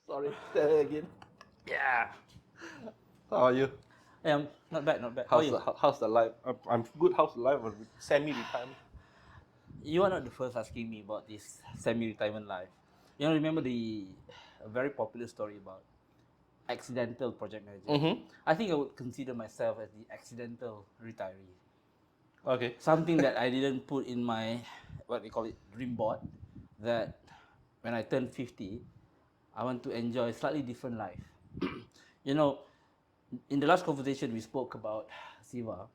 Sorry, say again. Yeah. How are you? Not bad, not bad. How are you? How's the life? I'm good. How's the life of semi-retirement? You are not the first asking me about this semi-retirement life. Remember the a very popular story about accidental project manager? Mm-hmm. I think I would consider myself as the accidental retiree. Okay. Something that I didn't put in my, what we call it, dream board, that when I turn 50, I want to enjoy a slightly different life. you know, in the last conversation we spoke about Siva,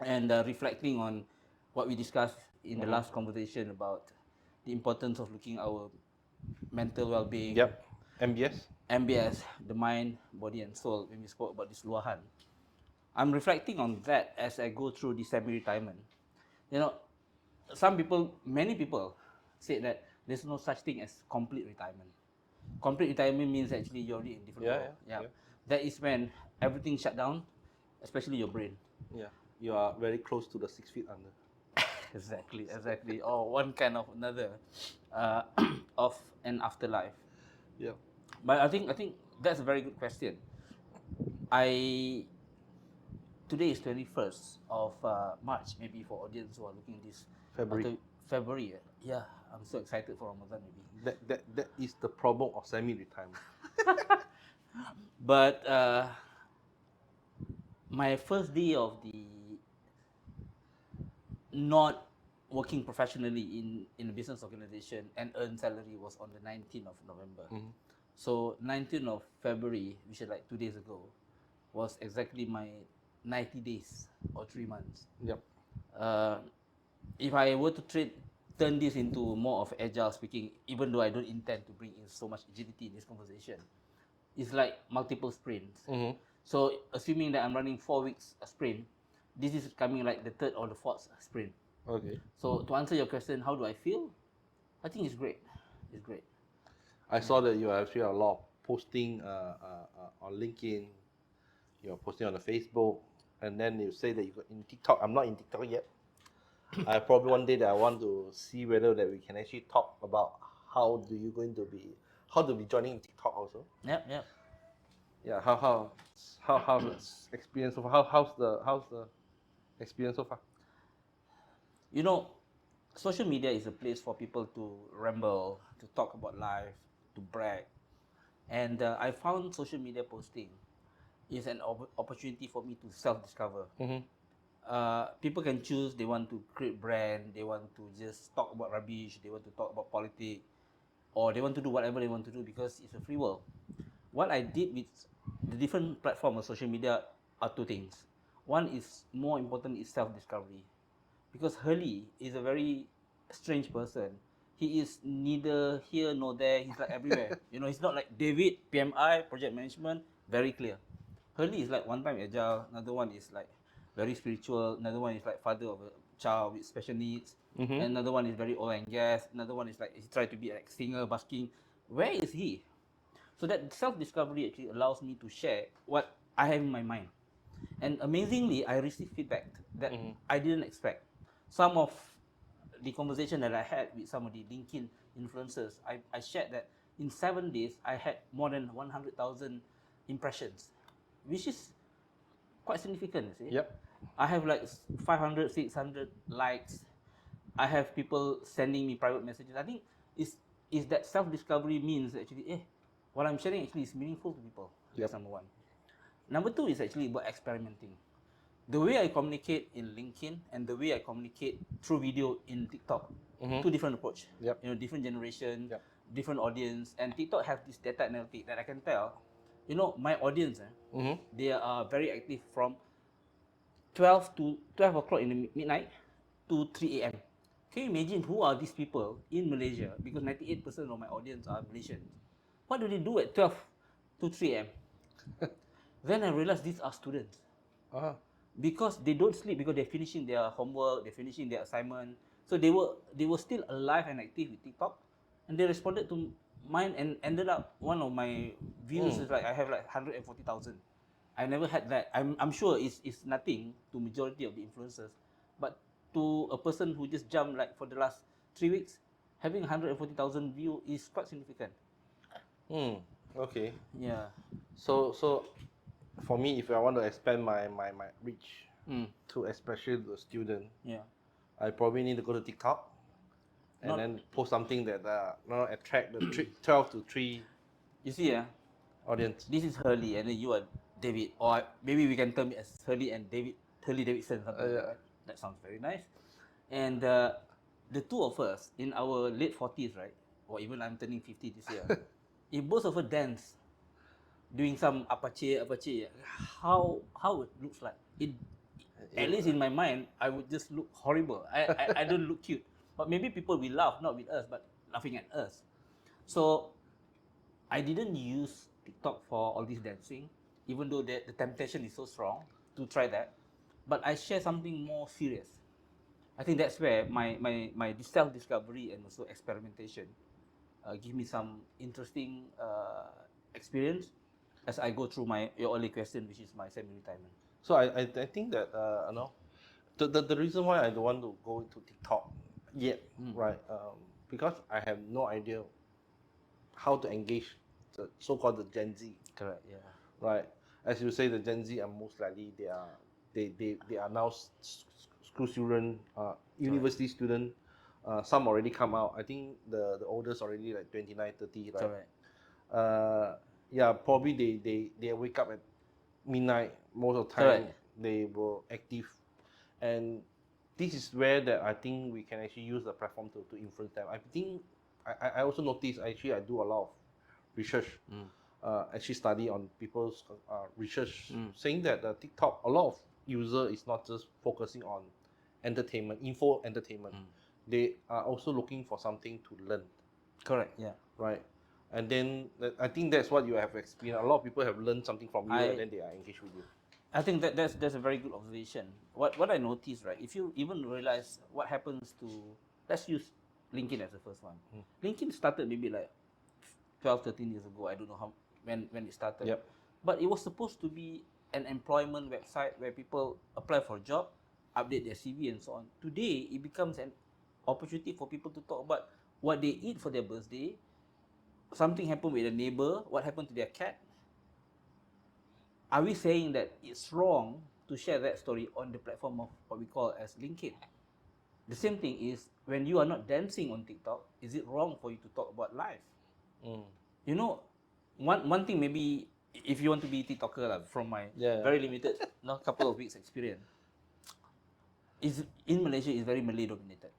and reflecting on what we discussed in the last conversation about the importance of looking at our mental well-being, Yep. MBS. MBS, the mind, body, and soul. When we spoke about this luahan, I'm reflecting on that as I go through the semi-retirement. You know, many people say that there's no such thing as complete retirement. Complete retirement means actually you're already in different Yeah, world. yeah, yeah. That is when everything shut down, especially your brain. Yeah. You are very close to the 6 feet under. Exactly. Or one kind of another uh, of an afterlife. Yeah. But I think that's a very good question. I Today is 21st of March. Maybe for audience who are looking at this, February. February. Yeah, I'm so excited for Ramadan. Maybe. That is the problem of semi-retirement. But my first day of the not working professionally in a business organization and earn salary was on the 19th of November. So 19th of February, which is like 2 days ago, was exactly my 90 days or 3 months. Yep. Uh, if I were to turn this into more of agile speaking, even though I don't intend to bring in so much agility in this conversation, it's like multiple sprints. So assuming that I'm running 4 weeks a sprint, this is coming like the third or the fourth sprint. Okay. So to answer your question, how do I feel? I think it's great. It's great. I saw that you actually have a lot of posting on LinkedIn. You're posting on the Facebook, and then you say that you got in TikTok. I'm not in TikTok yet. I probably one day that I want to see whether that we can actually talk about how to be joining TikTok also. Yep. Yeah, how's the experience so far? How's the experience so far? You know, social media is a place for people to ramble, to talk about life, to brag. And I found social media posting is an opportunity for me to self-discover. People can choose, they want to create brand, they want to just talk about rubbish, they want to talk about politics, or they want to do whatever they want to do because it's a free world. What I did with the different platform of social media are two things. One is more important is self-discovery, because Herley is a very strange person. He is neither here nor there. He's like everywhere. He's not like David, PMI, project management, very clear. Herley is like one time agile, another one is like very spiritual, another one is like father of a child with special needs, and another one is very oil and gas, another one is like he tried to be like singer, busking. Where is he? So that self-discovery actually allows me to share what I have in my mind. And amazingly, I received feedback that I didn't expect. Some of the conversation that I had with some of the LinkedIn influencers, I shared that in 7 days, I had more than 100,000 impressions, which is quite significant, you see. Yep. I have like 500, 600 likes. I have people sending me private messages. I think is that self-discovery means actually, what I'm sharing actually is meaningful to people. That's Yep. number one. Number two is actually about experimenting. The way I communicate in LinkedIn and the way I communicate through video in TikTok, two different approach. Yep. Different generation, Yep. different audience, and TikTok have this data analytic that I can tell. My audience, they are very active from 12 o'clock in the midnight to 3 a.m. Can you imagine who are these people in Malaysia? Because 98% of my audience are Malaysians. What do they do at 12 to 3 a.m.? Then I realized these are students. Because they don't sleep, because they're finishing their homework, they're finishing their assignment. So they were still alive and active with TikTok, and they responded to mine and ended up one of my views is like I have like 140,000. I never had that. I'm sure it's nothing to majority of the influencers, but to a person who just jumped like for the last 3 weeks, having 140,000 view is quite significant. Okay. Yeah. So for me, if I want to expand my reach Mm. to especially the student, Yeah. I probably need to go to TikTok and Not. then post something that attract the 12 to 3 You see, audience. this is Herley, and then you are David, or maybe we can term it as Herley and David, Herley Davidson, something like Yeah. that. That sounds very nice. And the two of us in our late 40s, right? Or even I'm turning 50 this year. If both of us dance, doing some apache, how it looks like. At least in my mind, I would just look horrible. I don't look cute. But maybe people will laugh, not with us, but laughing at us. So I didn't use TikTok for all this dancing, even though the temptation is so strong to try that. But I share something more serious. I think that's where my self-discovery and also experimentation give me some interesting experience as I go through your early question, which is my semi-retirement. So I think that the reason why I don't want to go into TikTok yet, right? Because I have no idea how to engage the so-called the Gen Z, Correct. Yeah. right? As you say, the Gen Z are most likely they are now school student, university student. Some already come out. I think the oldest already like 29, 30, right? Correct. Uh, yeah, probably they wake up at midnight most of the time. Correct. They were active, and this is where that I think we can actually use the platform to influence them. I think I also notice actually I do a lot of research, actually study on people's research saying that TikTok, a lot of user is not just focusing on entertainment, info entertainment. They are also looking for something to learn, Correct. Yeah. right? And then I think that's what you have experienced. A lot of people have learned something from you, and I then they are engaged with you. I think that's a very good observation. What I noticed, right? If you even realize what happens to, let's use LinkedIn as the first one. LinkedIn started maybe like 12, 13 years ago. I don't know how when it started. Yep. But it was supposed to be an employment website where people apply for a job, update their CV and so on. Today it becomes an opportunity for people to talk about what they eat for their birthday, something happened with a neighbor, what happened to their cat. Are we saying that it's wrong to share that story on the platform of what we call as LinkedIn? The same thing is when you are not dancing on TikTok, is it wrong for you to talk about life? You know, one thing maybe if you want to be TikToker lah, from my Yeah. very limited couple of weeks experience, is in Malaysia is very Malay dominated.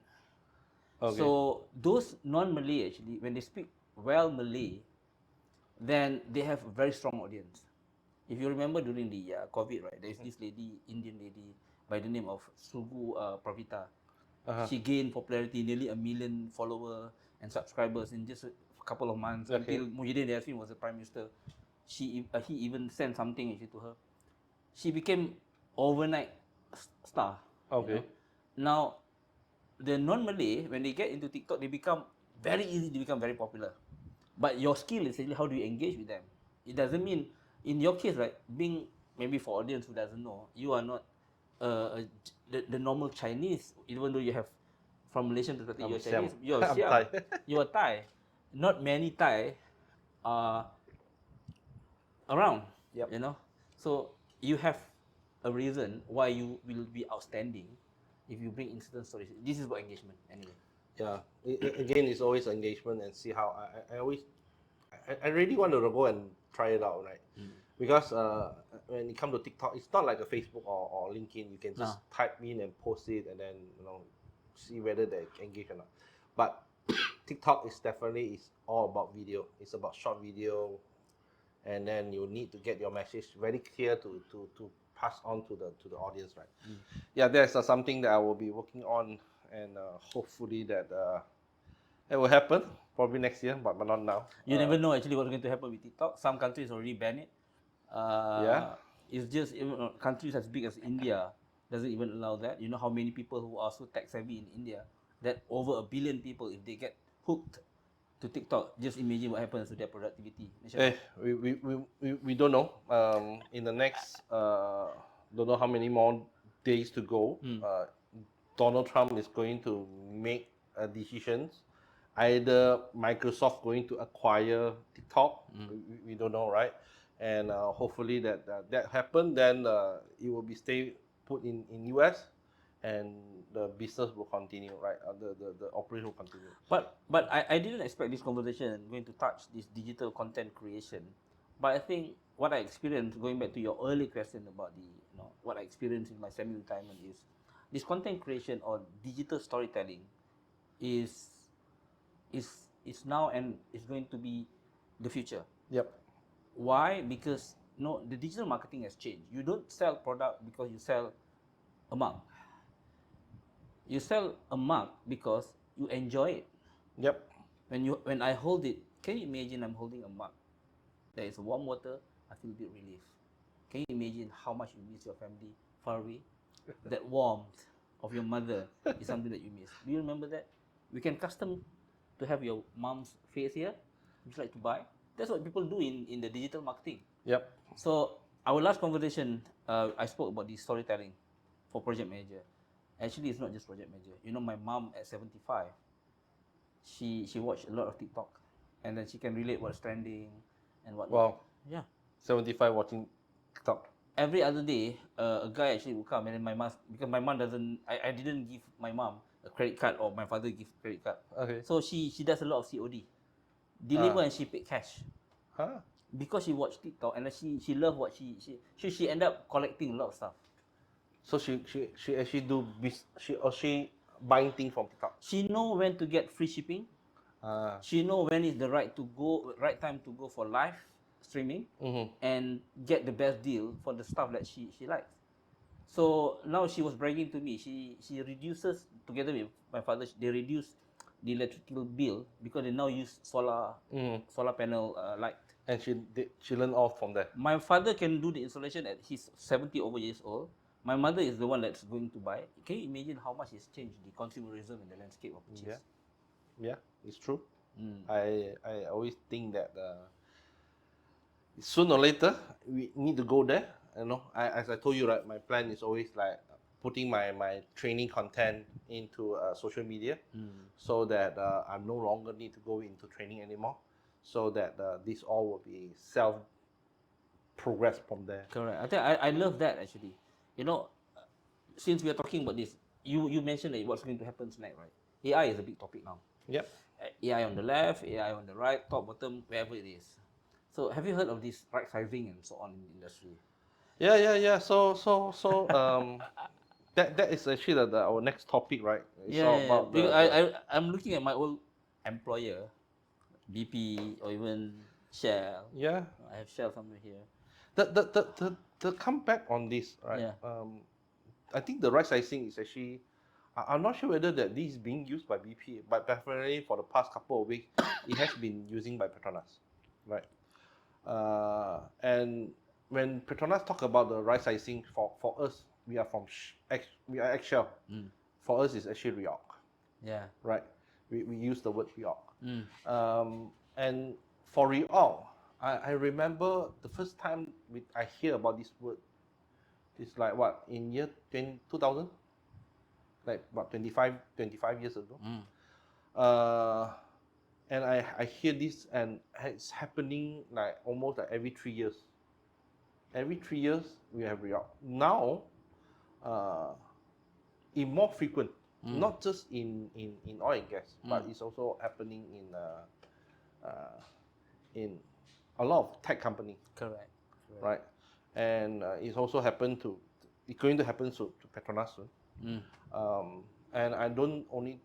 Okay. So those non-Malay actually, when they speak well Malay, then they have a very strong audience. If you remember during the COVID, right, there's this lady, Indian lady, by the name of Sugu Pravita. She gained popularity, nearly 1 million followers and subscribers in just a couple of months until Muhyiddin Yassin was the prime minister. He even sent something actually to her. She became overnight star. Okay. You know? Now, the non-Malay, when they get into TikTok, they become very easy to become very popular. But your skill is really how do you engage with them. It doesn't mean, in your case, right, being maybe for audience who doesn't know, you are not the normal Chinese, even though you have from Malaysian perspective, you're Chinese, you're I'm Siam, Thai. you're Thai. Not many Thai are around, Yep. you know. So you have a reason why you will be outstanding if you bring incident stories. This is about engagement, anyway. Yeah. Again, it's always engagement and see how I always I really want to go and try it out, right? Because when it comes to TikTok, it's not like a Facebook or LinkedIn. You can just type in and post it, and then see whether they engage or not. But TikTok is definitely all about video. It's about short video, and then you need to get your message very clear to pass on to the audience, right? Yeah, that's something that I will be working on, and hopefully that it will happen probably next year, but not now. You never know actually what's going to happen with TikTok. Some countries already ban it. Yeah. It's just even countries as big as India doesn't even allow that. You know how many people who are so tech savvy in India, that over 1 billion people, if they get hooked to TikTok, just imagine what happens to their productivity. We don't know. In the next don't know how many more days to go. Donald Trump is going to make decisions either Microsoft going to acquire TikTok, we don't know, right? And hopefully that happen, then it will be stay put in US, and the business will continue, right? The operation will continue. But I didn't expect this conversation going to touch this digital content creation. But I think what I experienced, going back to your early question about the, what I experienced in my semi-retirement is this content creation or digital storytelling is is now and is going to be the future. Yep. Why? Because the digital marketing has changed. You don't sell product because you sell a mug. You sell a mug because you enjoy it. Yep. When I hold it, can you imagine I'm holding a mug? There is warm water, I feel a bit relief. Can you imagine how much you miss your family far away? That warmth of your mother is something that you miss. Do you remember that? We can custom to have your mom's face here. Would you like to buy? That's what people do in the digital marketing. Yep. So our last conversation, I spoke about the storytelling for project manager. Actually, it's not just project manager. My mom at 75, she watched a lot of TikTok, and then she can relate what's trending and whatnot. Wow. Yeah. 75 watching TikTok. Every other day, a guy actually would come, and then my mom, because my mom doesn't, I didn't give my mom a credit card, or my father give credit card. Okay. So she does a lot of COD, deliver, and she paid cash. Huh? Because she watched TikTok, and then she loved what she ended up collecting a lot of stuff. So she actually she buying things from TikTok. She know when to get free shipping. She know when is the right time to go for live streaming, and get the best deal for the stuff that she likes. So now she was bragging to me. She reduces, together with my father, they reduce the electrical bill because they now use solar panel light. And she learned off from there. My father can do the installation at his 70 over years old. My mother is the one that's going to buy. Can you imagine how much it's changed the consumerism in the landscape of purchase? Yeah, it's true. I always think that sooner or later we need to go there. As I told you, right, my plan is always like putting my training content into social media, so that I no longer need to go into training anymore, so that this all will be self progress from there. Correct. I think I love that actually. Since we are talking about this, you mentioned that what's going to happen next, right? AI is a big topic now. Yep. AI on the left, AI on the right, top, bottom, wherever it is. So have you heard of this rightsizing and so on in the industry? Yeah. So that is actually our next topic, right? It's all about Because I'm looking at my old employer, BP or even Shell. yeah. I have Shell somewhere here. The comeback on this, right? Yeah. I think the right sizing is actually, I'm not sure whether that this is being used by BP, but definitely for the past couple of weeks, it has been using by Petronas, right? And when Petronas talk about the right sizing, for us, we are we are ex-Shell. For us, it's actually reorg. Yeah. Right? We use the word reorg. And for reorg, I remember the first time I hear about this word, it's like what, in year 2000? Like about 25 years ago. And I hear this, and it's happening like almost like every 3 years. Every 3 years we have reorg. Now, in more frequent, not just in oil and gas, but it's also happening in a lot of tech company. Correct. Right? And it's also it's going to happen to Petronas soon. And I don't only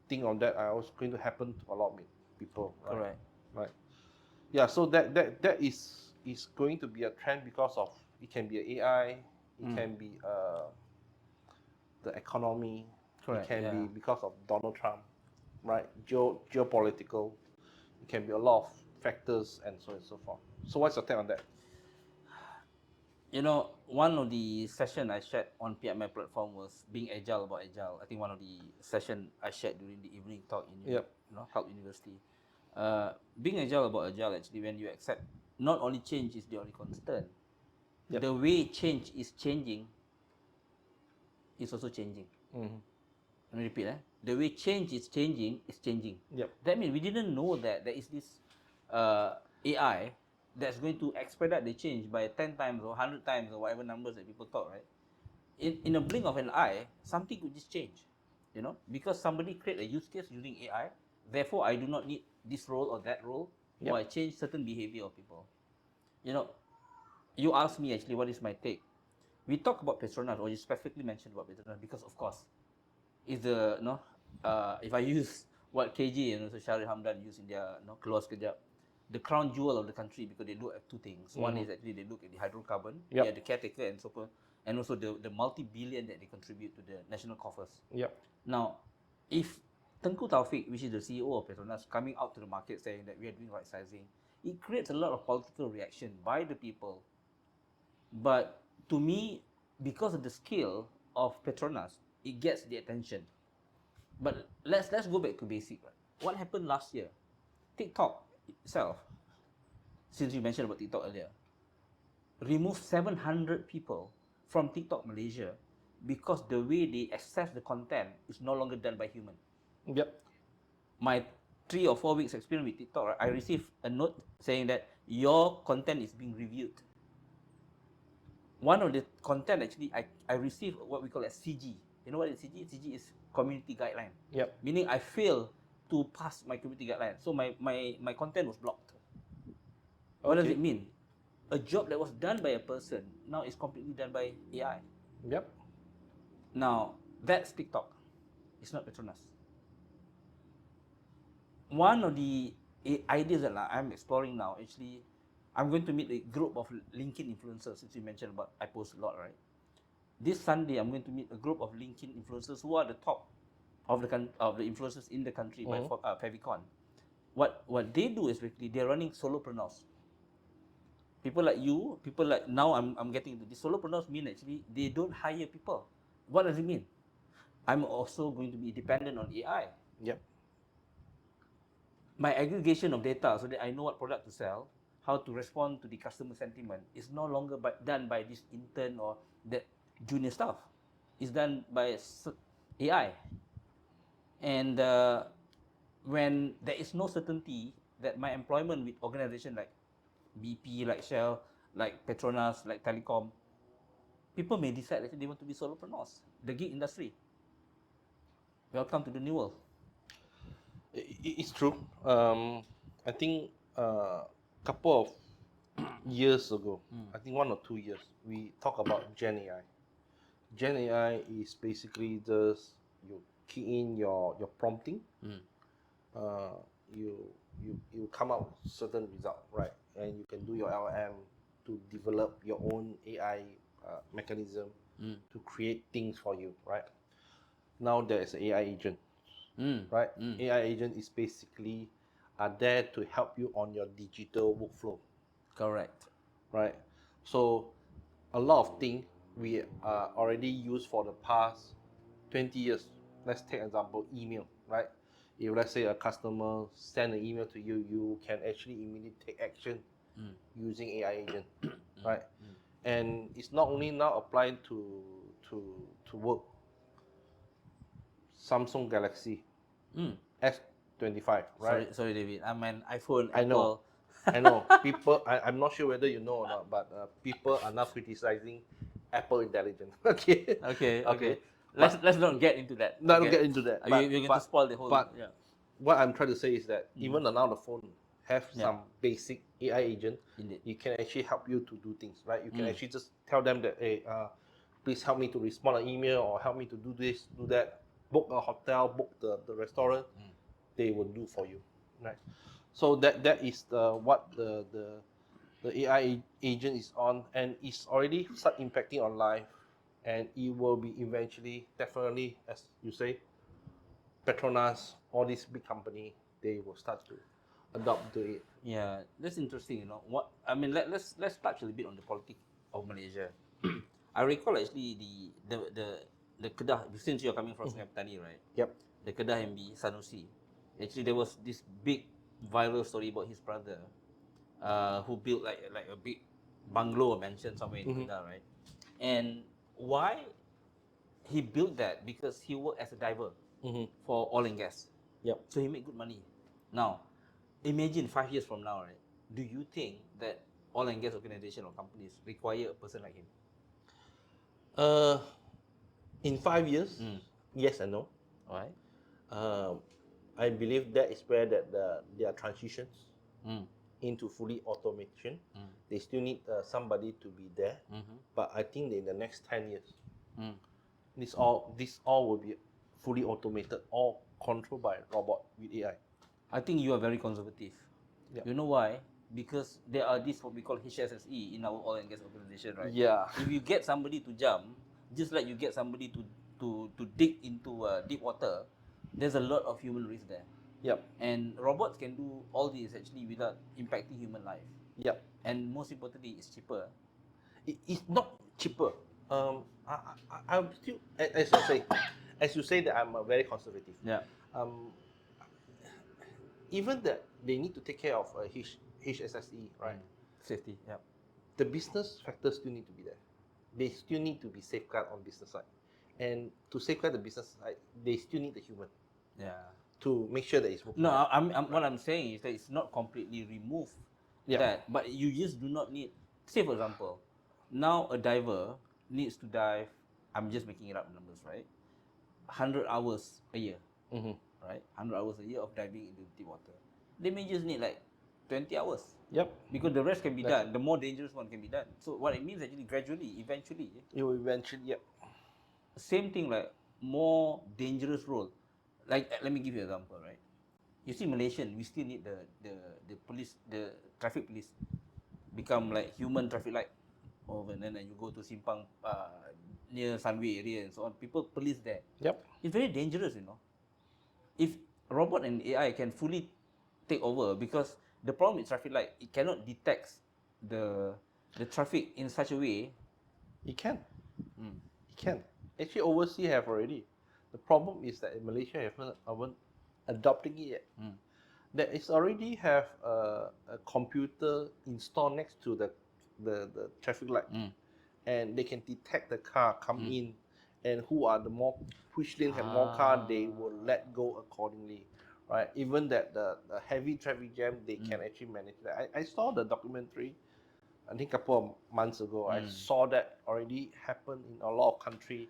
think on that, I also going to happen to a lot of people. Right? Correct. Right. Yeah, so that is going to be a trend because of, it can be AI, it can be the economy, Correct, it can yeah. be because of Donald Trump, right? Geopolitical, it can be a lot of factors and so on and so forth. So what's your take on that? One of the session I shared on PMI platform was being agile about agile. I think one of the session I shared during the evening talk in Health University. Being agile about agile, actually, when you accept not only change is the only constant, the way change is changing is also changing. Let me repeat. The way change is changing is changing. Yep. That means we didn't know that there is this AI that's going to expedite the change by 10 times or 100 times or whatever numbers that people talk, right? In a blink of an eye, something could just change, because somebody create a use case using AI. Therefore, I do not need this role or that role, Yep. or I change certain behavior of people. You asked me actually what is my take. We talk about Petronas, or you specifically mentioned about Petronas because, of course, is the if I use what KJ and also Syaril Hamdan use in their keluar sekejap, the crown jewel of the country, because they look at two things. One is actually they look at the hydrocarbon, Yep. they are the caretaker and so forth, and also the multi-billion that they contribute to the national coffers. Yep. Now, if Tengku Taufik, which is the CEO of Petronas, coming out to the market saying that we are doing right sizing, it creates a lot of political reaction by the people. But to me, because of the scale of Petronas, it gets the attention. But let's go back to basic. Right? What happened last year? TikTok itself, since you mentioned about TikTok earlier, removed 700 people from TikTok Malaysia because the way they access the content is no longer done by human. Yep. My 3 or 4 weeks experience with TikTok, right, I received a note saying that your content is being reviewed. One of the content actually, I received what we call as CG. You know what is CG? CG is community guideline. Yep. Meaning I failed to pass my community guideline. So my content was blocked. What does it mean? A job that was done by a person now is completely done by AI. Yep. Now, that's TikTok. It's not Petronas. One of the ideas that I'm exploring now, actually, I'm going to meet a group of LinkedIn influencers, since you mentioned about I post a lot, right? This Sunday, I'm going to meet a group of LinkedIn influencers who are the top of the influencers in the country by Favicon. What they do is basically they're running solopreneurs. People like you, people like now I'm getting into this. Solopreneurs mean actually they don't hire people. What does it mean? I'm also going to be dependent on AI. Yep. My aggregation of data so that I know what product to sell, how to respond to the customer sentiment is no longer done by this intern or that junior staff. It's done by AI. And when there is no certainty that my employment with organizations like BP, like Shell, like Petronas, like Telecom, people may decide that they want to be solopreneurs. The gig industry. Welcome to the new world. It's true. I think couple of years ago, I think 1 or 2 years, we talk about Gen AI. Gen AI is basically just you key in your prompting, you come out with certain result, right? And you can do your LM to develop your own AI mechanism to create things for you, right? Now there is an AI agent, right? AI agent is basically are there to help you on your digital workflow. Correct. Right? So a lot of things we are already used for the past 20 years. Let's take example, email, right? If let's say a customer send an email to you, you can actually immediately take action using AI agent, right? And it's not only now applying to work. Samsung Galaxy S25, right? Sorry, David. I'm an iPhone, I know. Apple. I know. People, I'm not sure whether you know or not, but people are now criticizing Apple intelligence. Okay. Okay. Let's not get into that. Not okay? get into that. We're going to spoil the whole. But yeah. what I'm trying to say is that even now the phone have Yeah. some basic AI agent. Indeed. You can actually help you to do things, right? You can actually just tell them that, hey, please help me to respond an email or help me to do this, do that, book a hotel, book the restaurant. They will do for you, right? So that is what the AI agent is on, and it's already start impacting on life, and it will be eventually definitely, as you say, Petronas, all these big company, they will start to adopt to it. Yeah, that's interesting. What I mean, let's touch a little bit on the politics of Malaysia. I recall actually the Kedah, since you're coming from Sungai Petani, right? Yep. The Kedah MB Sanusi. Actually, there was this big viral story about his brother, who built like a big bungalow or mansion somewhere in Kedah, right? And why he built that because he worked as a diver for oil and gas. Yep. So he made good money. Now, imagine 5 years from now, right? Do you think that oil and gas organization or companies require a person like him? In 5 years, yes and no. Alright. I believe that is where there are transitions into fully automation. They still need somebody to be there, but I think in the next 10 years, this all will be fully automated, all controlled by robot with AI. I think you are very conservative. Yeah. You know why? Because there are this what we call HSSE in our oil and gas organization, right? Yeah. If you get somebody to jump, just like you get somebody to dig into deep water, there's a lot of human risk there. Yep. And robots can do all this actually without impacting human life. Yep. And most importantly, it's cheaper. It's not cheaper. I'm still, as you say that I'm very conservative. Yeah. Even that they need to take care of HSSE, right? Safety. Yeah. The business factors still need to be there. They still need to be safeguarded on business side, and to safeguard the business side, they still need the human Yeah. to make sure that it's working. No, what I'm saying is that it's not completely removed that, but you just do not need. Say for example, now a diver needs to dive. I'm just making it up numbers, right? 100 hours a year, right? 100 hours a year of diving into deep water. They may just need like 20 hours. Yep. Because the rest can be done. The more dangerous one can be done. So what it means actually, gradually, eventually, It will eventually. Yep. same thing like more dangerous role. Like let me give you an example, right? You see Malaysian, we still need the police, the traffic police become like human traffic light. Over and then you go to Simpang near Sunway area and so on. People police there. Yep. It's very dangerous, you know. If robot and AI can fully take over, because the problem with traffic light, it cannot detect the traffic in such a way. It can. It can. Actually, overseas have already. The problem is that in Malaysia haven't adopting it yet. There is already have a computer installed next to the traffic light, and they can detect the car come in, and who are the more which lane have more car, they will let go accordingly, right? Even that the heavy traffic jam, they can actually manage that. I saw the documentary, I think a couple of months ago. I saw that already happen in a lot of countries.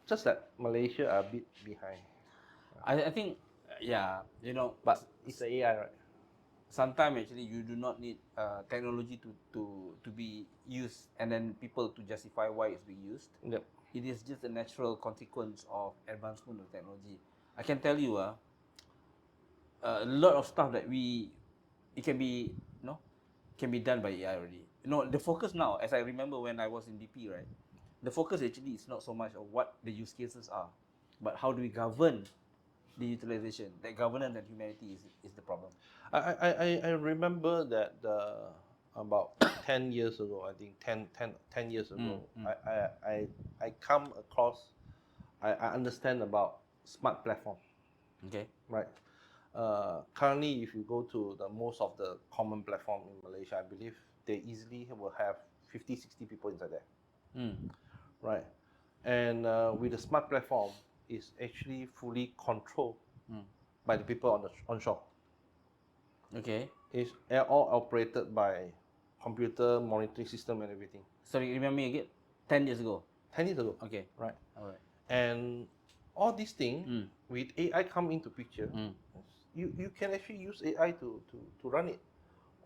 Just that Malaysia are a bit behind. I think, yeah, you know, But it's the AI, right? sometimes actually you do not need technology to be used and then people to justify why it's being used. Yep. It is just a natural consequence of advancement of technology. I can tell you, a lot of stuff that it can be, can be done by AI already. You know, the focus now, as I remember when I was in DP, right? The focus actually is not so much of what the use cases are, but how do we govern the utilization. That governance and humanity is the problem. I remember that about 10 years ago, I think 10 years ago, I come across, I understand about smart platform, Okay. right? Currently, if you go to the most of the common platform in Malaysia, I believe they easily will have 50, 60 people inside there, right? And with the smart platform, it's actually fully controlled by the people on the onshore. Okay. It's all operated by computer monitoring system and everything. Sorry, remember me again? 10 years ago. 10 years ago. Okay. Right. All right. And all these things, with AI come into picture, you can actually use AI to run it.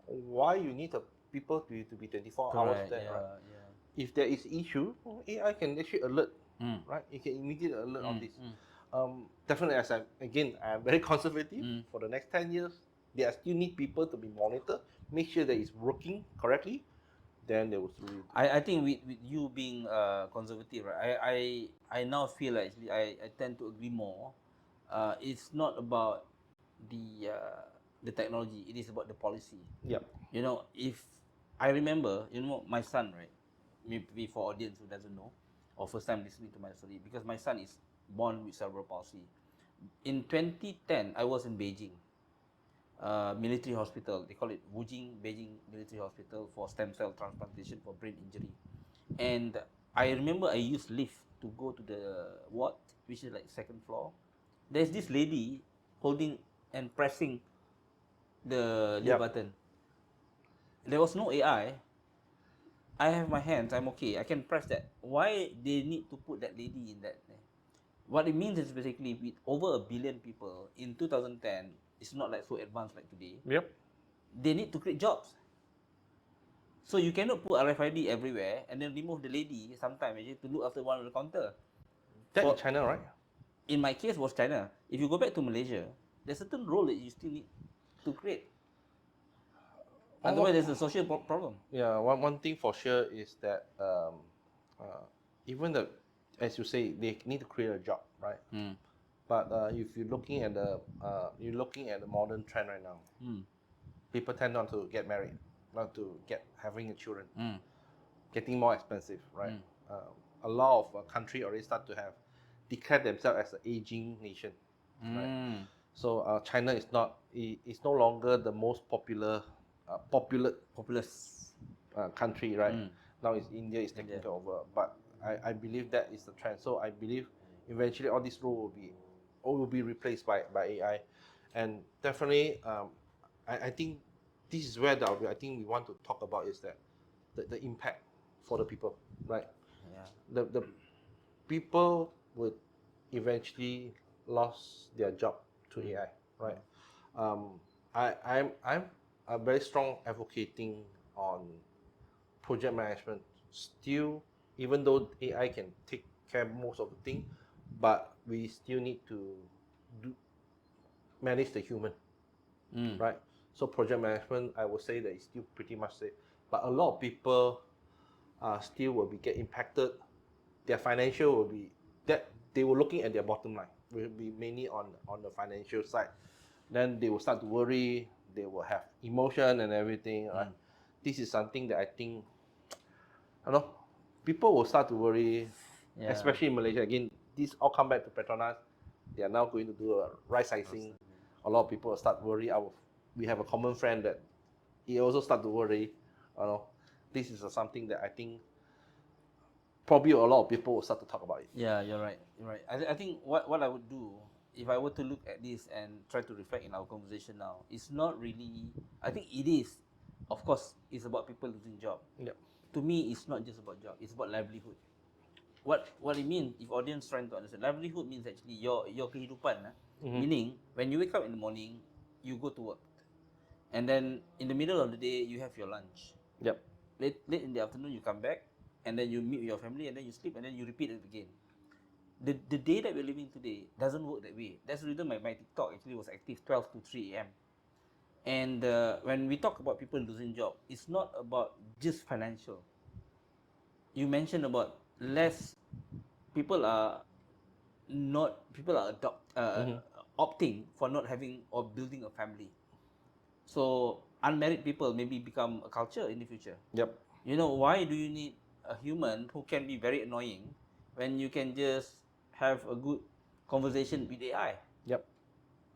Why you need the people to be 24 hours there, yeah, right? Yeah. If there is issue, AI can actually alert, right? It can immediately alert on this. Definitely, as I'm very conservative. For the next 10 years, they still need people to be monitored, make sure that it's working correctly. Then they will still. I think with you being conservative, right? I now feel like actually I tend to agree more. It's not about the technology. It is about the policy. Yep. You know, if I remember, my son, right? Maybe for audience who doesn't know, or first time listening to my story, because my son is born with cerebral palsy. In 2010, I was in Beijing, military hospital. They call it Wujing Beijing Military Hospital for stem cell transplantation for brain injury. And I remember I used lift to go to the ward, which is like second floor, there's this lady holding and pressing the lift Yep. button. There was no AI. I have my hands. I'm okay. I can press that. Why they need to put that lady in that? What it means is basically with over 1 billion people in 2010, it's not like so advanced like today. Yep. They need to create jobs. So you cannot put RFID everywhere and then remove the lady sometime to look after one of the counter. That For- in China, right? In my case was China. If you go back to Malaysia, there's certain role that you still need to create. Otherwise, there's a social problem. Yeah, one thing for sure is that even as you say, they need to create a job, right? But if you're looking at the modern trend right now, people tend not to get married, not to having children, getting more expensive, right? A lot of country already start to have declared themselves as an aging nation, right? So China is no longer the most populous country, right? Now it's India is taking over, but I believe that is the trend. So I believe eventually all this role will be replaced by AI, and definitely I think this is where I think we want to talk about is that the impact for the people, right? Yeah. The people would eventually lose their job to AI, right? I'm a very strong advocating on project management. Still, even though AI can take care of most of the thing, but we still need to manage the human, right? So project management, I would say that it's still pretty much safe, but a lot of people still will get impacted. Their financial will be that they were looking at their bottom line will be mainly on the financial side. Then they will start to worry. They will have emotion and everything. Right? This is something that I think, people will start to worry, especially in Malaysia. Again, this all come back to Petronas. They are now going to do a rightsizing. A lot of people will start worry. We have a common friend that he also start to worry. This is something that I think probably a lot of people will start to talk about it. Yeah, you're right. You're right. I think what I would do if I were to look at this and try to reflect in our conversation now, it's not really. I think it is, of course, it's about people losing job. Yep. To me, it's not just about job. It's about livelihood. What it means, if audience trying to understand, livelihood means actually your kehidupan. Meaning, when you wake up in the morning, you go to work, and then in the middle of the day, you have your lunch. Yep. Late in the afternoon, you come back, and then you meet with your family, and then you sleep, and then you repeat it again. The day that we're living today doesn't work that way. That's the reason my TikTok actually was active 12 to 3 a.m. And when we talk about people losing job, it's not about just financial. You mentioned about less people are opting for not having or building a family. So unmarried people maybe become a culture in the future. Yep. You know, why do you need a human who can be very annoying when you can just have a good conversation with AI? Yep.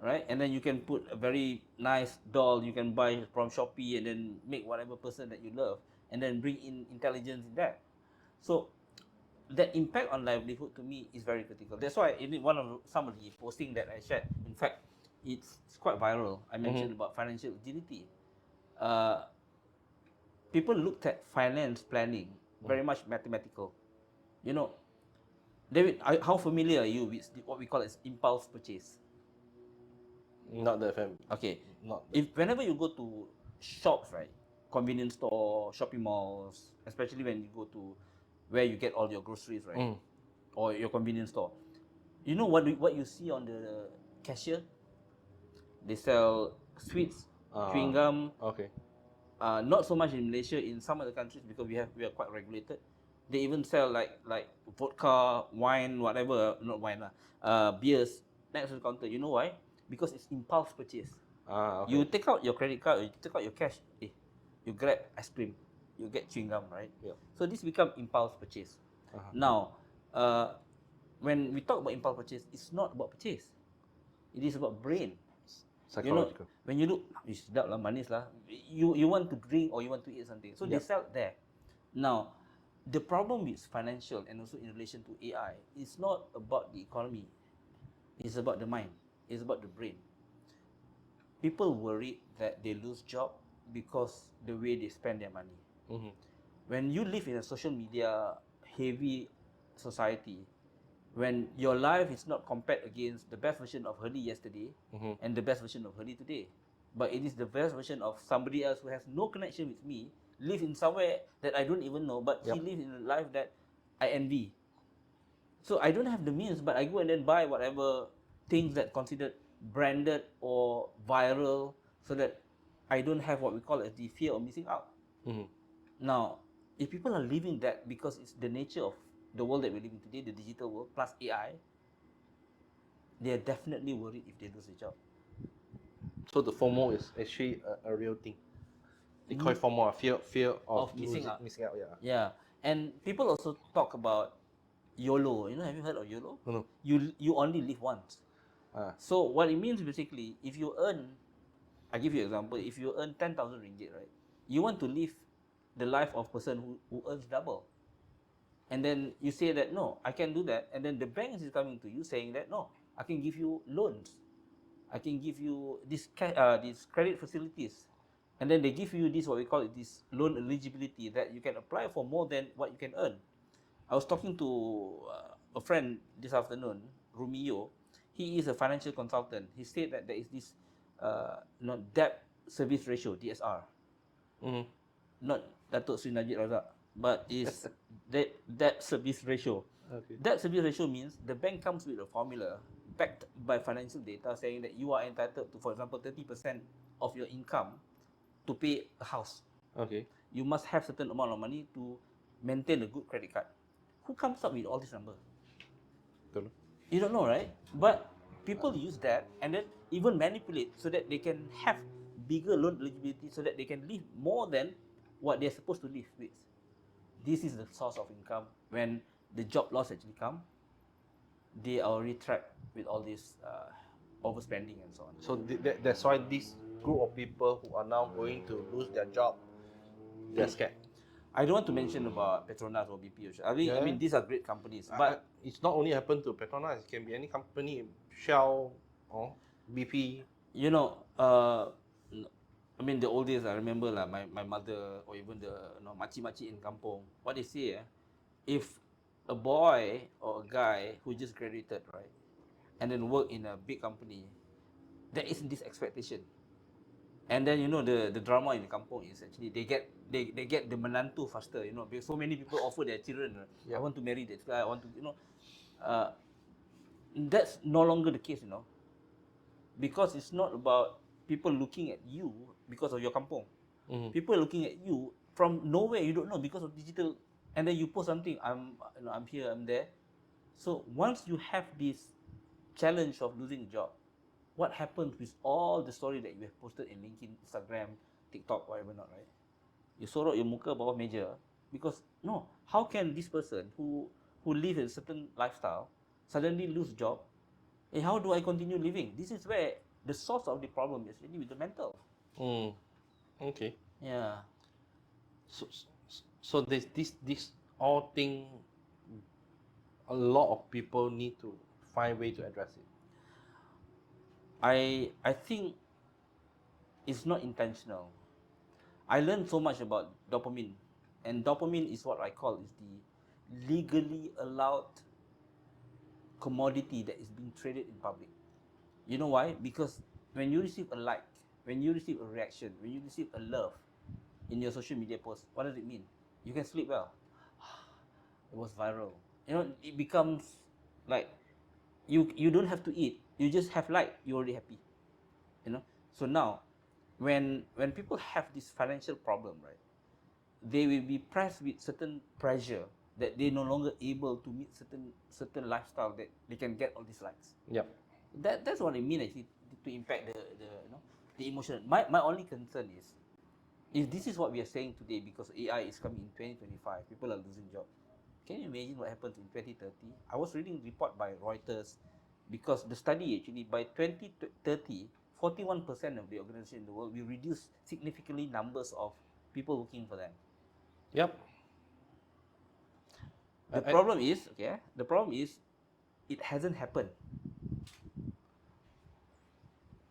Right? And then you can put a very nice doll you can buy from Shopee and then make whatever person that you love and then bring in intelligence in that. So that impact on livelihood to me is very critical. That's why in one of some of the posting that I shared, in fact, it's quite viral. I mentioned about financial agility. People looked at finance planning very much mathematical. You know, David, how familiar are you with what we call as impulse purchase? Not the family. Okay, Not if whenever you go to shops, right, convenience store, shopping malls, especially when you go to where you get all your groceries, right, or your convenience store, you know what you see on the cashier? They sell sweets, chewing gum. Okay. Not so much in Malaysia. In some other countries, because we are quite regulated, they even sell like vodka, wine, whatever, not wine beers next to the counter. You know why? Because it's impulse purchase. Okay. You take out your credit card, or you take out your cash, you grab ice cream, you get chewing gum, right? Yep. So this become impulse purchase. Now, when we talk about impulse purchase, it's not about purchase. It is about brain. You know, Psychological. when you look, sedap lah, manis lah. You want to drink or you want to eat something. So they sell there. Now, the problem with financial and also in relation to AI is not about the economy. It's about the mind. It's about the brain. People worried that they lose job because the way they spend their money. Mm-hmm. When you live in a social media heavy society, when your life is not compared against the best version of Herley yesterday and the best version of Herley today, but it is the best version of somebody else who has no connection with me, live in somewhere that I don't even know, but he lives in a life that I envy. So I don't have the means, but I go and then buy whatever things that considered branded or viral, so that I don't have what we call as the fear of missing out. Mm-hmm. Now, if people are living that because it's the nature of the world that we live in today, the digital world plus AI, they are definitely worried if they lose a job. So the FOMO is actually a real thing. They call it FOMO, fear of missing out. missing out. Yeah. Yeah, and people also talk about YOLO. You know, have you heard of YOLO? No. You only live once. Ah. So what it means basically, if you earn, I give you an example. If you earn 10,000 ringgit, right, you want to live the life of person who earns double. And then you say that, no, I can do that. And then the bank is coming to you saying that, no, I can give you loans. I can give you these credit facilities. And then they give you this, what we call it, this loan eligibility, that you can apply for more than what you can earn. I was talking to a friend this afternoon, Rumio. He is a financial consultant. He said that there is this debt service ratio, DSR. Mm-hmm. Not Datuk Sri Najib Razak, but is debt service ratio. Okay. Debt service ratio means the bank comes with a formula backed by financial data saying that you are entitled to, for example, 30% of your income to pay a house. Okay. You must have certain amount of money to maintain a good credit card. Who comes up with all these numbers? Don't know. You don't know, right? But people use that and then even manipulate so that they can have bigger loan eligibility, so that they can live more than what they're supposed to live with. This is the source of income. When the job loss actually come, they are already trapped with all this overspending and so on. So that's why this group of people who are now going to lose their job, they're scared. I don't want to mention about Petronas or BP. I mean these are great companies, but it's not only happen to Petronas. It can be any company, Shell or BP. you know, I mean the old days. I remember like my mother or even the makcik-makcik in kampung. What they say, if a boy or a guy who just graduated, right, and then work in a big company, there is this expectation. And then the drama in the kampung is actually they get the menantu faster, because so many people offer their children. I want to marry that guy. I want to, that's no longer the case, because it's not about people looking at you because of your kampung. Mm-hmm. People are looking at you from nowhere. You don't know because of digital, and then you post something. I'm here. I'm there. So once you have this challenge of losing a job, what happens with all the story that you have posted in LinkedIn, Instagram, TikTok, whatever not, right? You sorok your muka bawah meja because no, how can this person who lives a certain lifestyle suddenly lose job? And how do I continue living? This is where the source of the problem is really with the mental. Okay. Yeah. So this all thing, a lot of people need to find way to address it. I think it's not intentional. I learned so much about dopamine, and dopamine is what I call is the legally allowed commodity that is being traded in public. You know why? Because when you receive a like, when you receive a reaction, when you receive a love in your social media post, what does it mean? You can sleep well. It was viral. It becomes like you don't have to eat. You just have like, you're already happy. So now when people have this financial problem, right, they will be pressed with certain pressure that they no longer able to meet certain lifestyle that they can get all these likes. Yep. That's what I mean actually, to impact the emotion. My only concern is, if this is what we are saying today because AI is coming in 2025, people are losing jobs. Can you imagine what happens in 2030? I was reading a report by Reuters, because the study actually by 2030, 41% of the organization in the world will reduce significantly numbers of people working for them. Yep. The problem is, it hasn't happened.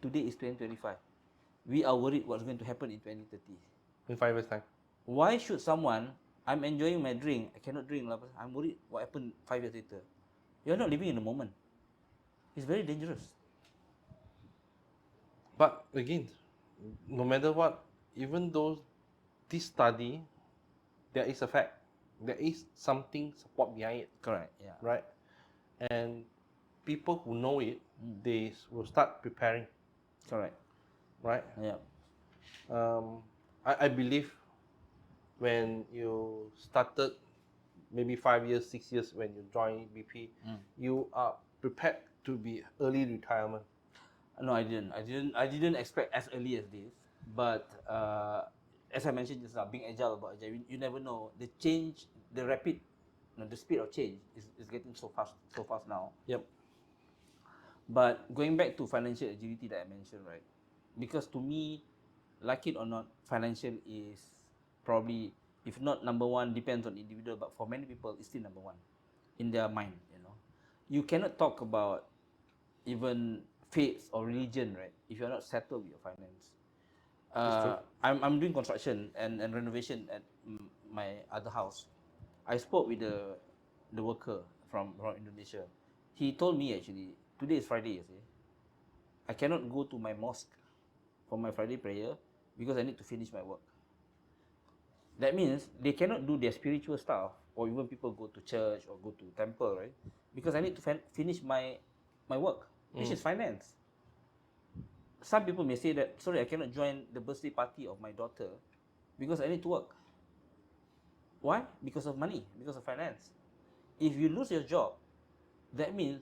Today is 2025. We are worried what's going to happen in 2030. In 5 years' time. Why should someone, I'm enjoying my drink, I cannot drink, I'm worried what happened 5 years later. You're not living in the moment. It's very dangerous. But again, no matter what, even though this study, there is a fact, there is something support behind it, Correct, yeah. right? And people who know it, they will start preparing, Correct, right? yeah. I believe when you started, maybe 5 years, 6 years when you join BP, you are prepared to be early retirement. No, I didn't. I didn't expect as early as this. But as I mentioned just now, being agile about agile, you never know. The change, the rapid, the speed of change is getting so fast now. Yep. But going back to financial agility that I mentioned, right? Because to me, like it or not, financial is probably, if not number one, depends on individual, but for many people, it's still number one in their mind, you know. You cannot talk about even faith or religion, right, if you're not settled with your finance. I'm doing construction and renovation at my other house. I spoke with the worker from Indonesia. He told me actually, today is Friday, you see. I cannot go to my mosque for my Friday prayer because I need to finish my work. That means they cannot do their spiritual stuff, or even people go to church or go to temple, right? Because I need to finish my work, which is finance. Some people may say that, sorry, I cannot join the birthday party of my daughter because I need to work. Why? Because of money, because of finance. If you lose your job, that means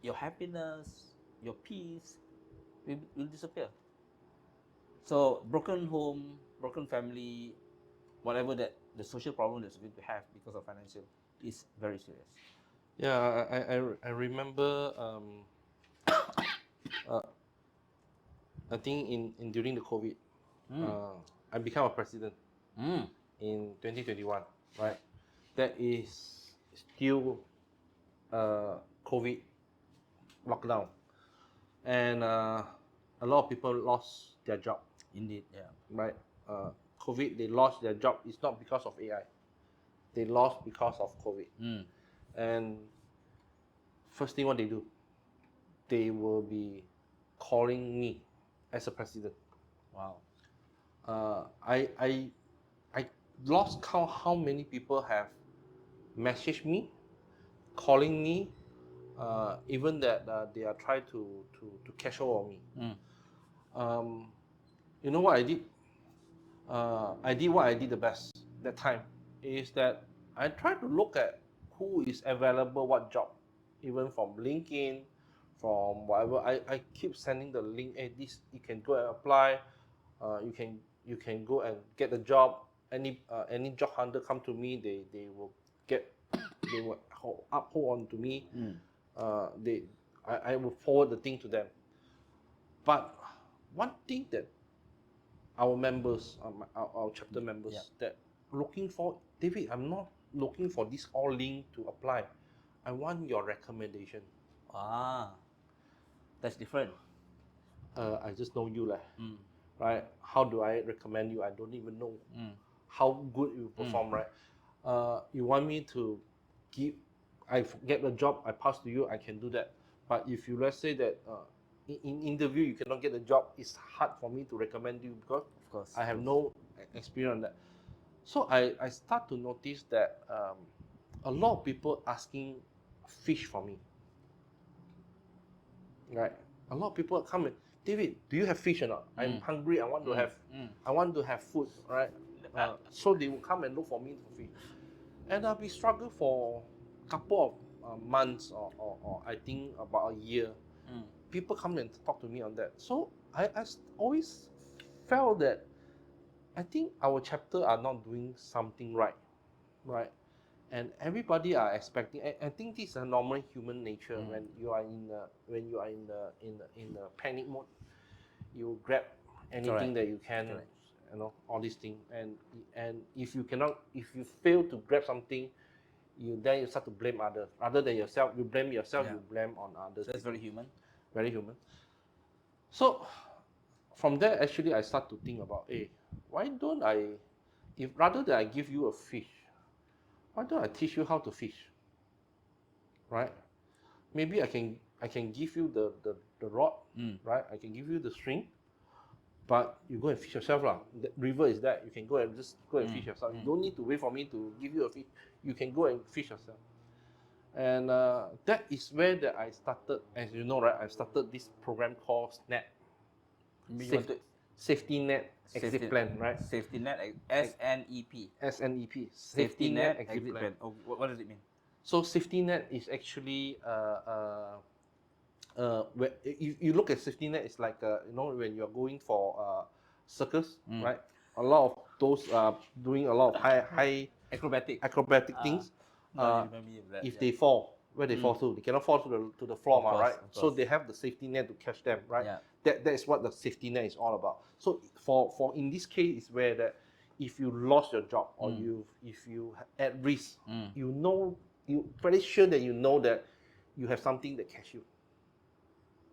your happiness, your peace will disappear. So broken home, broken family, whatever that the social problem that's going to have because of financial is very serious. Yeah, I remember. I think in during the COVID, I became a president in 2021. Right, that is still COVID lockdown, and a lot of people lost their job. Indeed, yeah. Right, COVID, they lost their job. It's not because of AI. They lost because of COVID. And first thing what they do, they will be calling me as a president. Wow. I lost count how many people have messaged me, calling me, even that they are trying to cash out on me. You know what I did? I did what I did the best that time, is that I tried to look at who is available, what job, even from LinkedIn, from whatever. I keep sending the link. Hey, this you can go and apply. You can go and get the job. Any job hunter come to me, they will get they will uphold on to me. I will forward the thing to them. But one thing that our members, our chapter members, that looking for, David, I'm not looking for this all link to apply. I want your recommendation. That's different. I just know you, right? How do I recommend you? I don't even know how good you perform, right? You want me to I get the job, I pass to you, I can do that. But if you, let's say that in interview you cannot get the job, it's hard for me to recommend you because Of course, I have no experience on that. So I start to notice that a lot of people asking fish for me, right? A lot of people come and, David, do you have fish or not? I'm hungry. I want to have food, right? So they will come and look for me for fish, and I'll be struggling for a couple of months or I think about a year. People come and talk to me on that. So I always felt that I think our chapter are not doing something right, and everybody are expecting. I think this is a normal human nature. When you are in the panic mode, you grab anything that you can. All these things, and if you fail to grab something, then you start to blame others. Rather than yourself, you blame yourself, Yeah. you blame on others. So that's very human. Very human. So from there, actually, I start to think about, hey, why don't I, if rather than I give you a fish, why don't I teach you how to fish, right? Maybe I can give you the rod, right? I can give you the string, but you go and fish yourself lah. The river is that you can go and just go and fish yourself. You don't need to wait for me to give you a fish. You can go and fish yourself. And that is where that I started, as you know, right? I started this program called SNAP, Maybe you Safe, want to Safety Net Exit Plan, right? Safety net, SNEP. SNEP, Safety net exit plan. Oh, what does it mean? So safety net is actually where you look at safety net, it's like when you're going for circus, right? A lot of those doing a lot of high acrobatic things. No, you remind me of that. If they fall, where they fall to, they cannot fall to the floor, Of course, right? of So course. they have the safety net to catch them, right? Yeah. That is what the safety net is all about. So for in this case is where that if you lost your job or if you at risk, you pretty sure that you know that you have something that catch you,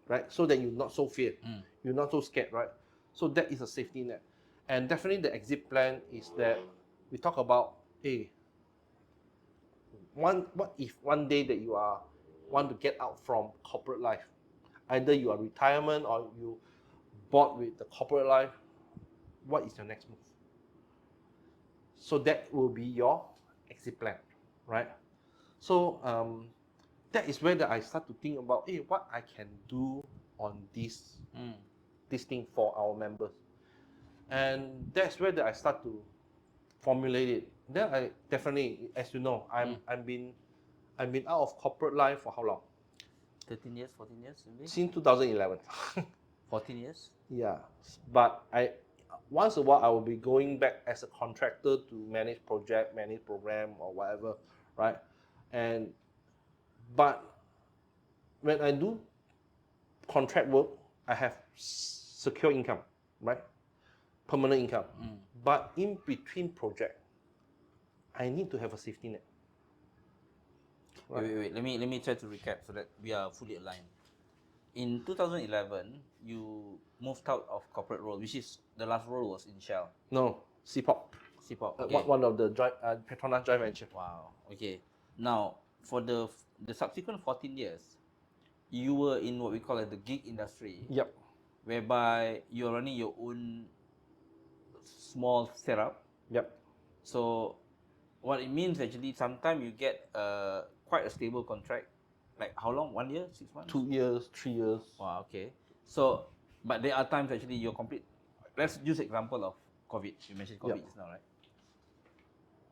right? So that you're not so feared, you're not so scared, right? So that is a safety net. And definitely the exit plan is that we talk about, hey, what if one day that you want to get out from corporate life, either you are retirement or you bored with the corporate life, what is your next move? So that will be your exit plan, right? So that is where I start to think about, hey, what I can do on this thing for our members. And that's where I start to formulate it. Then I definitely, as you know, I've been out of corporate life for how long? 13 years, 14 years, maybe? Since 2011. 14 years? Yeah, but once a while I will be going back as a contractor to manage project, manage program or whatever, right? But when I do contract work, I have secure income, right? Permanent income. But in between project, I need to have a safety net. Wait. Let me try to recap so that we are fully aligned. In 2011, you moved out of corporate role, which is the last role was in Shell. No, CPOP. CPOP. Okay. One of the Petronas joint venture. Wow. Okay. Now, for the subsequent 14 years, you were in what we call the gig industry. Yep. Whereby you're running your own small setup. Yep. So, what it means actually, sometimes you get quite a stable contract. Like how long? 1 year, 6 months? 2 years, 3 years. Wow. Okay. So, but there are times actually you're complete. Let's use example of COVID. You mentioned COVID just now, right?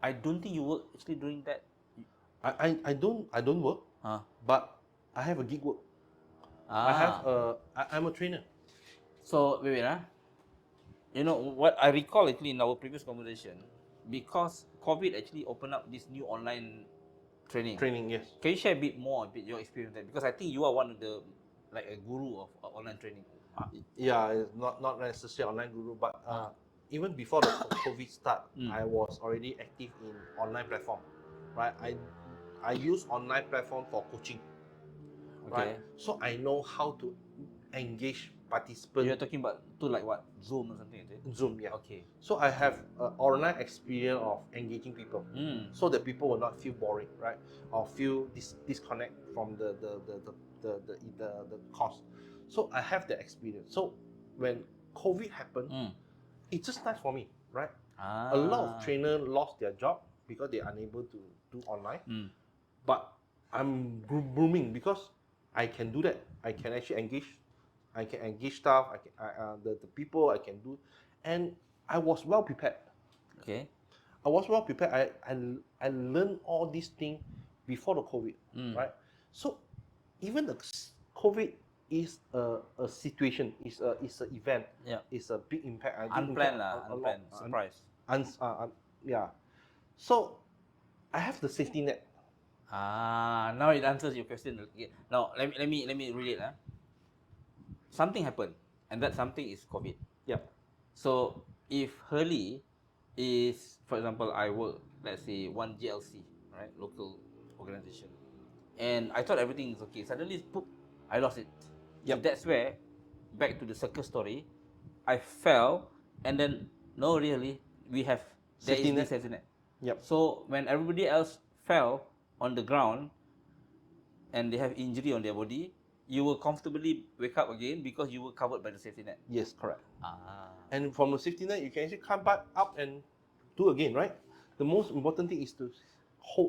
I don't think you work actually during that. I don't work, but I have a gig work. I'm a trainer. So wait. You know what I recall actually in our previous conversation, because COVID actually opened up this new online training. Training, yes. Can you share a bit more about your experience there? Because I think you are one of the like a guru of online training. Yeah, it's not necessarily online guru, but even before the COVID start, I was already active in online platform, right? I use online platform for coaching, right? So I know how to engage participants. You're talking about like what? Zoom or something, is it? Zoom, yeah. Okay. So I have online experience of engaging people, so that people will not feel boring, right? Or feel disconnect from the course. So I have the experience. So when COVID happened, it's just nice for me, right? A lot of trainers lost their job because they're unable to do online. But I'm booming because I can do that. I can actually engage. I can engage staff. The people I can do, and I was well prepared. Okay. I was well prepared. I learned all these things before the COVID, right? So even the COVID is a situation, is an event, it's a big impact. Unplanned, surprise. Yeah. So I have the safety net. Now it answers your question. Now let me relate. Something happened, and that something is COVID. Yep. So if Herley is, for example, I work, let's say 1 GLC. right? Local organization. And I thought everything is okay. Suddenly, poop, I lost it. So Yep. that's where, back to the circus story, I fell, and then no, really, there Safety is this net. safety net. Yep. So when everybody else fell on the ground and they have injury on their body, you will comfortably wake up again because you were covered by the safety net. Yes, correct. Ah. And from the safety net, you can actually come back up and do again, right? The most important thing is to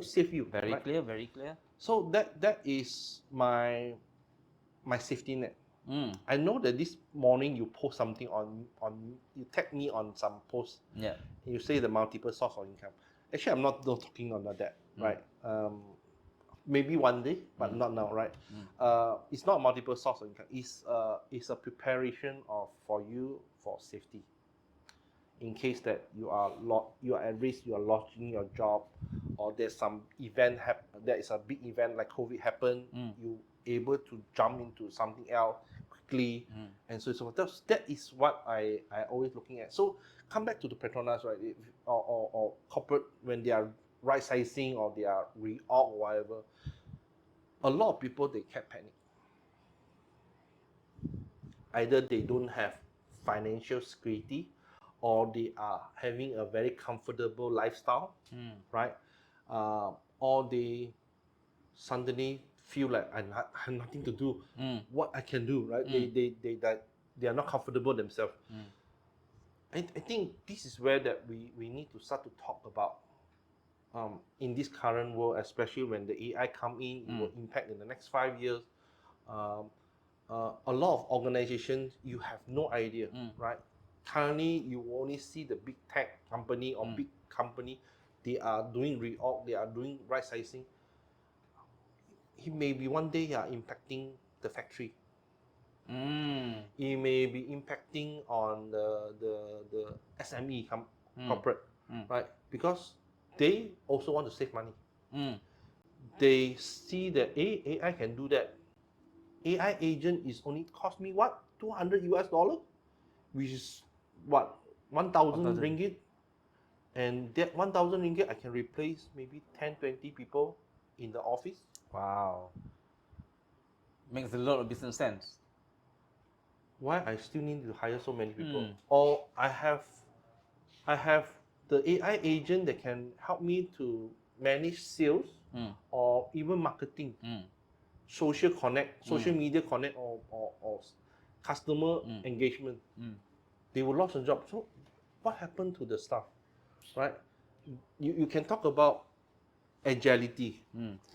save you, Very right? clear, very clear. So that is my safety net. Mm. I know that this morning you post something on you tag me on some post. Yeah. You say the multiple source of income. Actually, I'm not talking on that, right? Maybe one day, but not now, right? It's not multiple source of income. It's a preparation for you for safety. In case that you are at risk, you are losing your job, or there's some event there is a big event like COVID happen, you able to jump into something else quickly, and so forth. That is what I always looking at. So come back to the Petronas, right? Or corporate, when they are right sizing or they are reorg or whatever, a lot of people, they can't panic. Either they don't have financial security, or they are having a very comfortable lifestyle, right? Or they suddenly feel like I have nothing to do. What I can do, right? They are not comfortable themselves. I think this is where that we need to start to talk about, in this current world, especially when the AI come in, it will impact in the next 5 years. Um, a lot of organizations, you have no idea, right? Currently, you only see the big tech company or big company, they are doing reorg, they are doing right sizing. It may be one day impacting the factory. It may be impacting on the SME corporate, right? Because they also want to save money. They see that AI can do that. AI agent is only cost me what, $200, which is what, 1,000 ringgit, and that 1,000 ringgit I can replace maybe 10, 20 people in the office. Wow. Makes a lot of business sense. Why I still need to hire so many people? Or I have the AI agent that can help me to manage sales, or even marketing, social media connect, or customer engagement. They will lose a job. So what happened to the staff, right? You can talk about agility,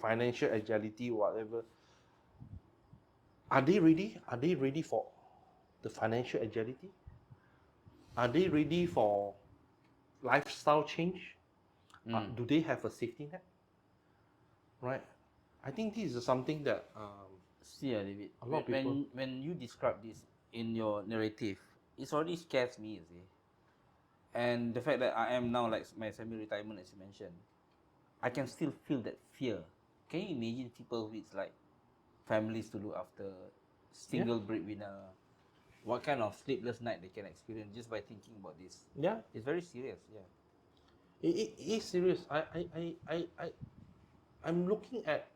financial agility, whatever. Are they ready? Are they ready for the financial agility? Are they ready for lifestyle change? Do they have a safety net? Right? I think this is something that See, David, a lot of people. when you describe this in your narrative, it already scares me, you see. And the fact that I am now like my semi-retirement, as you mentioned, I can still feel that fear. Can you imagine people with like families to look after, single breadwinner, what kind of sleepless night they can experience just by thinking about this? Yeah, It's very serious, yeah. it is serious. I'm looking at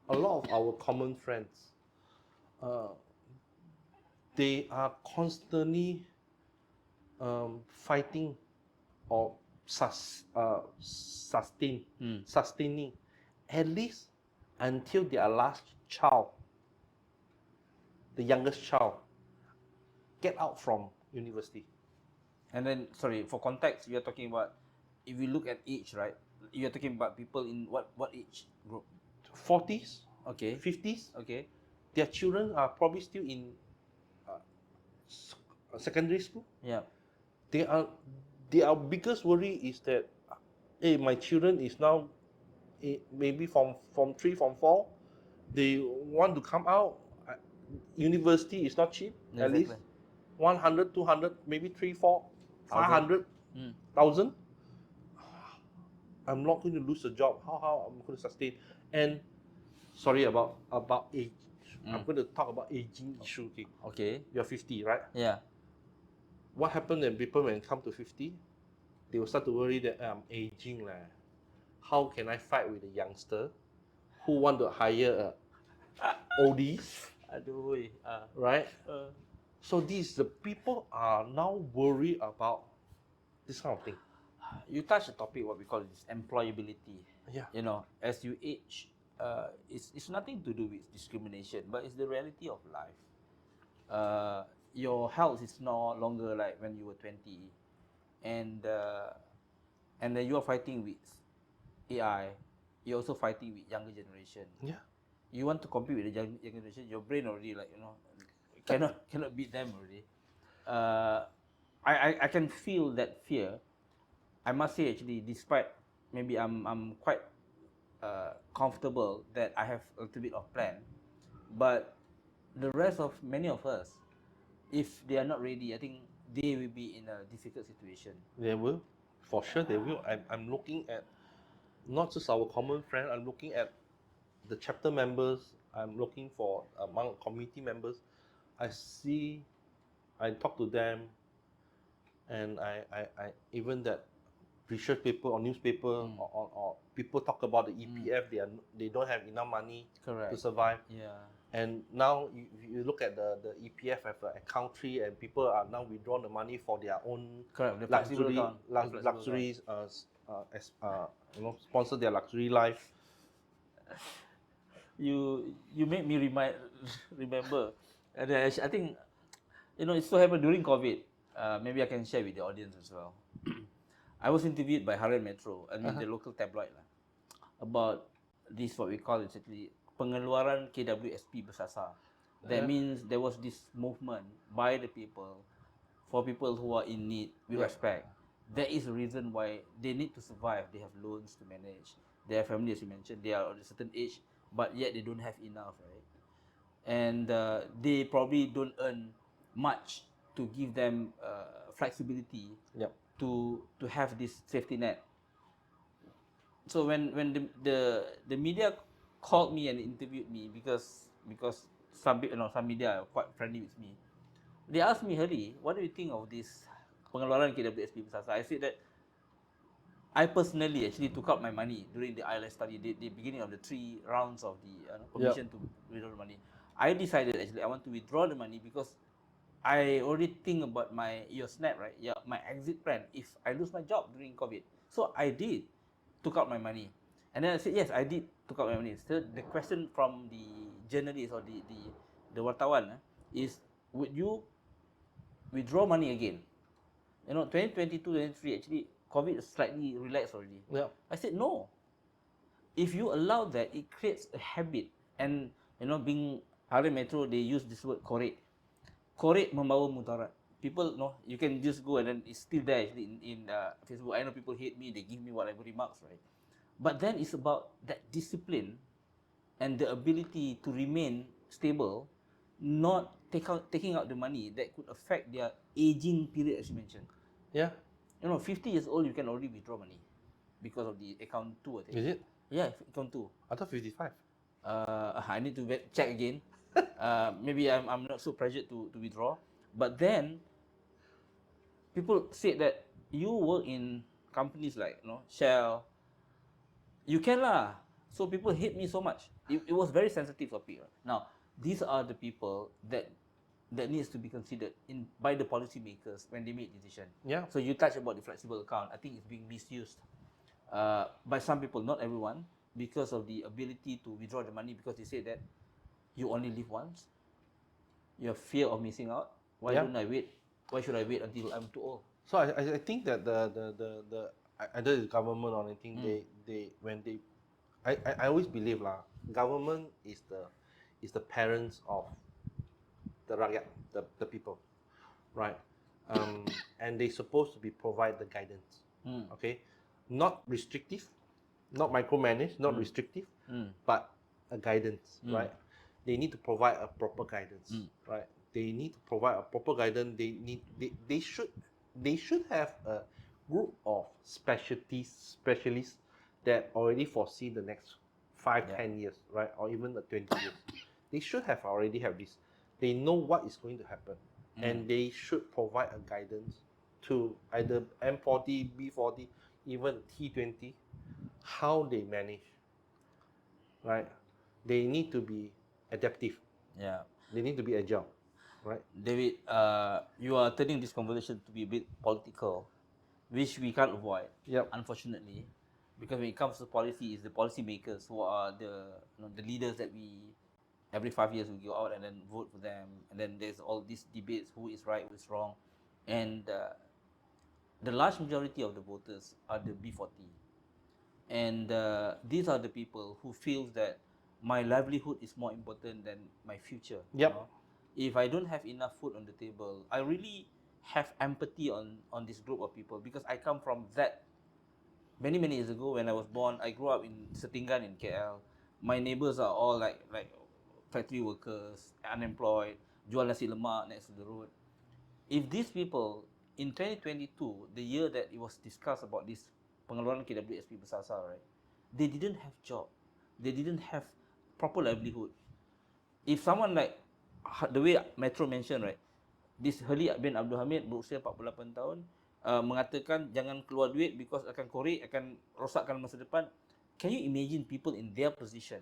a lot of our common friends. Uh, they are constantly fighting, or sustaining at least until their last child, the youngest child, get out from university. And then, sorry, for context, we are talking about, if you look at age, right? You're talking about people in what age group? 40s, Okay. 50s. Okay. Their children are probably still in secondary school. Yeah. They are Their biggest worry is that, hey, my children is now, maybe from 3, from 4, they want to come out. University is not cheap. At least Exactly. 100, 200, maybe 3, 4, Thousand. 500,000. I'm not going to lose a job. How I'm going to sustain? And sorry about age. I'm going to talk about aging issue. Okay. Okay. You're 50, right? Yeah. What happens when people, when come to 50, they will start to worry that I'm aging. how can I fight with a youngster who want to hire oldies, Aduh, right? So the people are now worried about this kind of thing. you touch a topic what we call this employability. Yeah. You know, as you age, it's nothing to do with discrimination, but it's the reality of life. Your health is no longer like when you were 20, and then you are fighting with AI. You're also fighting with younger generation. Yeah. You want to compete with the younger generation, your brain already like cannot beat them already. Uh, I can feel that fear. I must say actually, despite maybe I'm quite comfortable that I have a little bit of plan, but the rest of many of us, if they are not ready, I think they will be in a difficult situation. They will, for sure they will. I'm looking at not just our common friend. I'm looking at the chapter members. I'm looking for among community members. I talk to them, and I even that research paper or newspaper or people talk about the EPF. They don't have enough money Correct. to survive. Yeah. And now you look at the EPF have an account tree, and people are now withdrawn the money for their own Correct. The flexible account. The flexible luxuries, sponsor their luxury life. You make me remember, and then I think it so happened during COVID. Maybe I can share with the audience as well. I was interviewed by Herley Metro, I mean the local tabloid lah, about this what we call exactly pengeluaran KWSP bersasar. That means there was this movement by the people for people who are in need with respect. There is a reason why they need to survive. They have loans to manage. Their family, as you mentioned, they are at a certain age, but yet they don't have enough, right? And they probably don't earn much to give them flexibility Yep. to have this safety net. So when the media called me and interviewed me because some media are quite friendly with me. They asked me, Herley, what do you think of this pengeluaran KWSP besar? I said that I personally actually took out my money during the ILS study, the beginning of the 3 rounds of the permission to withdraw the money. I decided actually I want to withdraw the money because I already think about your SNAP, right? Yeah, my exit plan if I lose my job during COVID. So I did took out my money. And then I said, yes, I did took out my money. So the question from the journalist or the wartawan is, would you withdraw money again? 2022, 2023, actually, COVID is slightly relaxed already. Yeah. I said, no. If you allow that, it creates a habit. And, being Herley Metro, they use this word korek. Korek membawa mudarat. People, you can just go and then it's still there actually in Facebook. I know people hate me, they give me whatever remarks, right? But then it's about that discipline and the ability to remain stable, not taking out the money that could affect their aging period, as you mentioned. Yeah. 50 years old, you can already withdraw money because of the account 2, I think. Is it? Yeah, account 2. I thought 55. I need to check again. Maybe I'm not so pressured to withdraw. But then, people said that you work in companies like Shell, you can lah. So people hate me so much. It was very sensitive topic. Now, these are the people that needs to be considered by the policymakers when they make decision. Yeah. So you touch about the flexible account. I think it's being misused by some people, not everyone, because of the ability to withdraw the money because they say that you only live once. You have fear of missing out. Why don't I wait? Why should I wait until I'm too old? So I think that the either the government or anything I always believe lah, government is the parents of the rakyat, the people, right? And they supposed to be provide the guidance. Okay, not restrictive, not micromanage, not restrictive, but a guidance, right? They need to provide a proper guidance, right? They need to provide a proper guidance. They should have a group of specialists that already foresee the next 5-10 years, right? Or even the 20 years. They should have already have this. They know what is going to happen, and they should provide a guidance to either M40, B40, even T20, how they manage, right? They need to be adaptive. Yeah. They need to be agile, right? David, you are turning this conversation to be a bit political, which we can't avoid, Yep. unfortunately, because when it comes to policy, it's the policymakers who are the leaders that we every 5 years we go out and then vote for them, and then there's all these debates who is right, who is wrong, and the large majority of the voters are the B40, and these are the people who feels that my livelihood is more important than my future. Yep. If I don't have enough food on the table, I really have empathy on this group of people, because I come from that. Many years ago, when I was born, I grew up in Setinggan in KL. My neighbors are all like factory workers, unemployed, jual nasi lemak next to the road. If these people in 2022, the year that it was discussed about this pengeluaran KWSP besar-besar, right? They didn't have job. They didn't have proper livelihood. If someone like the way Metro mentioned, right? This Herley bin Abdul Hamid berusia 48 tahun mengatakan jangan keluar duit because akan korek, akan rosakkan masa depan. Can you imagine people in their position?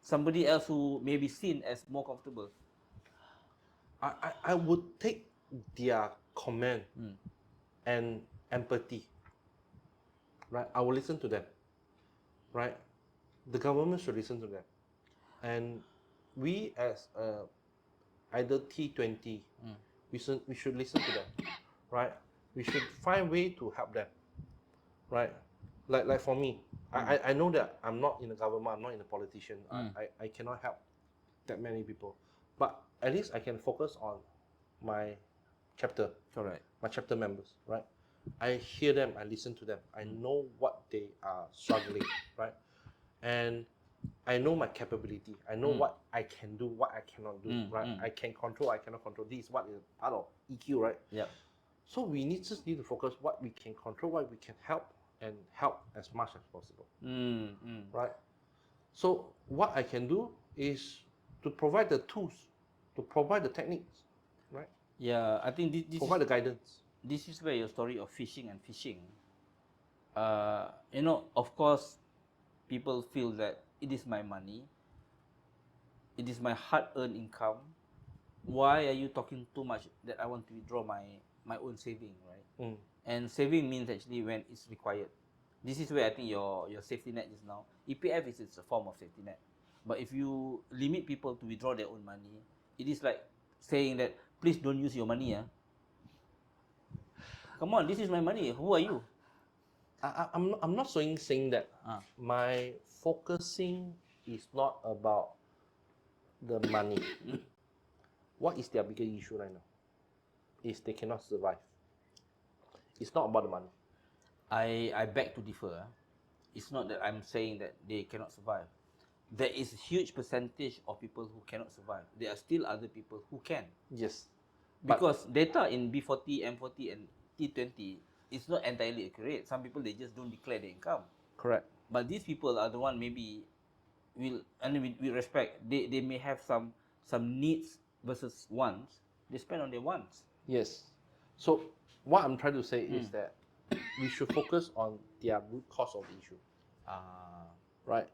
Somebody else who may be seen as more comfortable. I would take their comment and empathy, right? I will listen to them, right? The government should listen to them, and we as either T20, we should listen to them, right? We should find way to help them, right? Like for me, I know that I'm not in the government, I'm not in a politician, I cannot help that many people, but at least I can focus on my chapter, Correct. my chapter members, right? I hear them, I listen to them, I know what they are struggling, right? And I know my capability, I know what I can do, what I cannot do, right? I can control, I cannot control. This is what is part of EQ, right? Yeah. So we just need to focus what we can control, what we can help, and help as much as possible, right? So what I can do is to provide the tools, to provide the techniques, right? Yeah, I think Provide the guidance. this is where your story of fishing and fishing. Of course, people feel that it is my money, it is my hard-earned income. Why are you talking too much that I want to withdraw my own saving, right? And saving means actually when it's required. This is where I think your safety net is now. EPF is a form of safety net. But if you limit people to withdraw their own money, it is like saying that please don't use your money. Come on, this is my money. Who are you? I'm not saying that. My focusing is not about the money. What is their bigger issue right now? Is they cannot survive. It's not about the money. I beg to differ. It's not that I'm saying that they cannot survive. There is a huge percentage of people who cannot survive. There are still other people who can. Yes. Because data in B40, M40 and T20 is not entirely accurate. Some people, they just don't declare their income. Correct. But these people are the one maybe we respect. They may have some needs versus wants. They spend on their wants. Yes. So what I'm trying to say is that we should focus on their root cause of the issue. Right?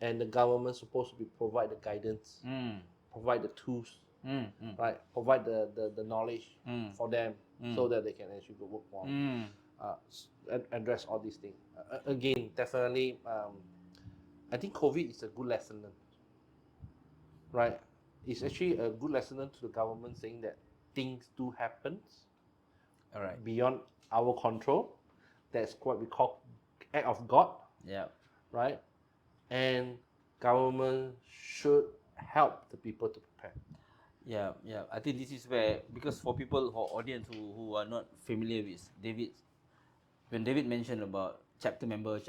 And the government supposed to provide the guidance, provide the tools, right? Provide the knowledge for them so that they can actually go work more. Address all these things. Again, definitely, I think COVID is a good lesson learned, right? It's actually a good lesson learned to the government saying that things do happen beyond our control. That's what we call act of God. Yeah. Right? And government should help the people to prepare. Yeah. I think this is where, because for people or audience who are not familiar with David, when David mentioned about chapter member,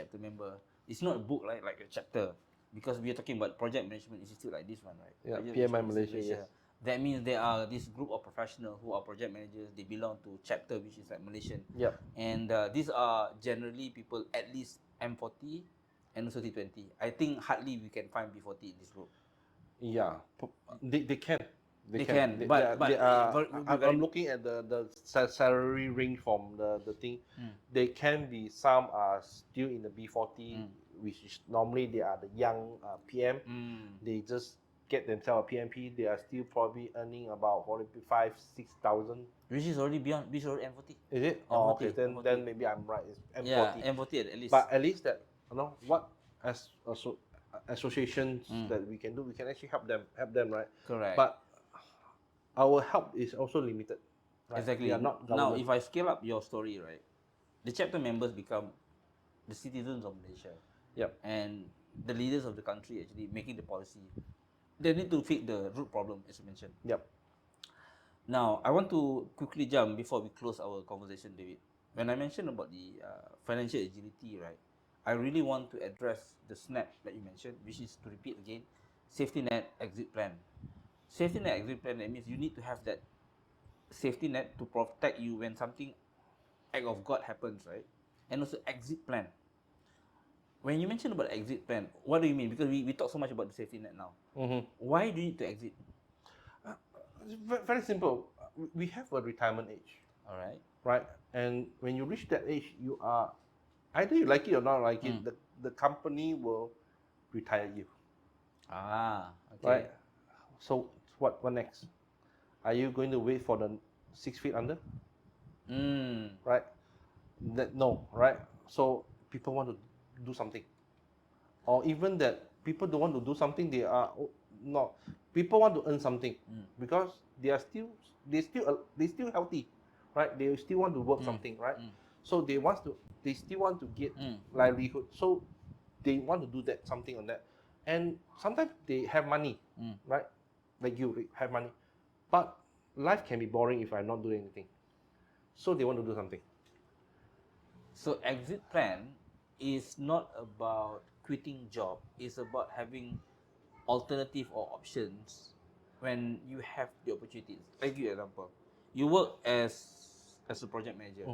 it's not a book like a chapter, because we are talking about project management institute like this one, right? Yeah, Project PMI Management Malaysia, Institute, yes. That means there are this group of professionals who are project managers. They belong to chapter, which is like Malaysian. Yep. And these are generally people at least M40 and also T20. I think hardly we can find B40 in this group. Yeah, they can. They can, but I'm looking at the salary range from the thing. They can be, some are still in the B40, which is normally they are the young PM. They just get themselves a PMP. They are still probably earning about 45,000-6,000. Which is already beyond, which is already M40. Is it? Oh, okay. Then maybe I'm right. It's M40. Yeah, M40 at least. But at least that, what as associations that we can do, we can actually help them, right? Correct. But our help is also limited. Right? Exactly. We are not Now, government. if I scale up your story, right, the chapter members become the citizens of Malaysia. Yep. And the leaders of the country actually making the policy. They need to fix the root problem, as you mentioned. Yep. Now, I want to quickly jump before we close our conversation, David. When I mentioned about the financial agility, right, I really want to address the SNAP that you mentioned, which is, to repeat again, safety net exit plan. Safety net exit plan, that means you need to have that safety net to protect you when something act of God happens, right? And also exit plan. When you mention about exit plan, what do you mean? Because we talk so much about the safety net now. Why do you need to exit? Very simple. We have a retirement age. All right. Right? And when you reach that age, you are, either you like it or not like it, the company will retire you. Ah, okay. Right? So what next? Are you going to wait for the 6 feet under? Right? No, right? So people want to do something. Or even that people don't want to do something, they not. People want to earn something because they still healthy, right? They still want to work something, right? So they still want to get livelihood. So they want to do that, something on that. And sometimes they have money, right? Like you have money. But life can be boring if I'm not doing anything. So they want to do something. So exit plan is not about quitting job. It's about having alternative or options when you have the opportunities. I'll give you an example. You work as a project manager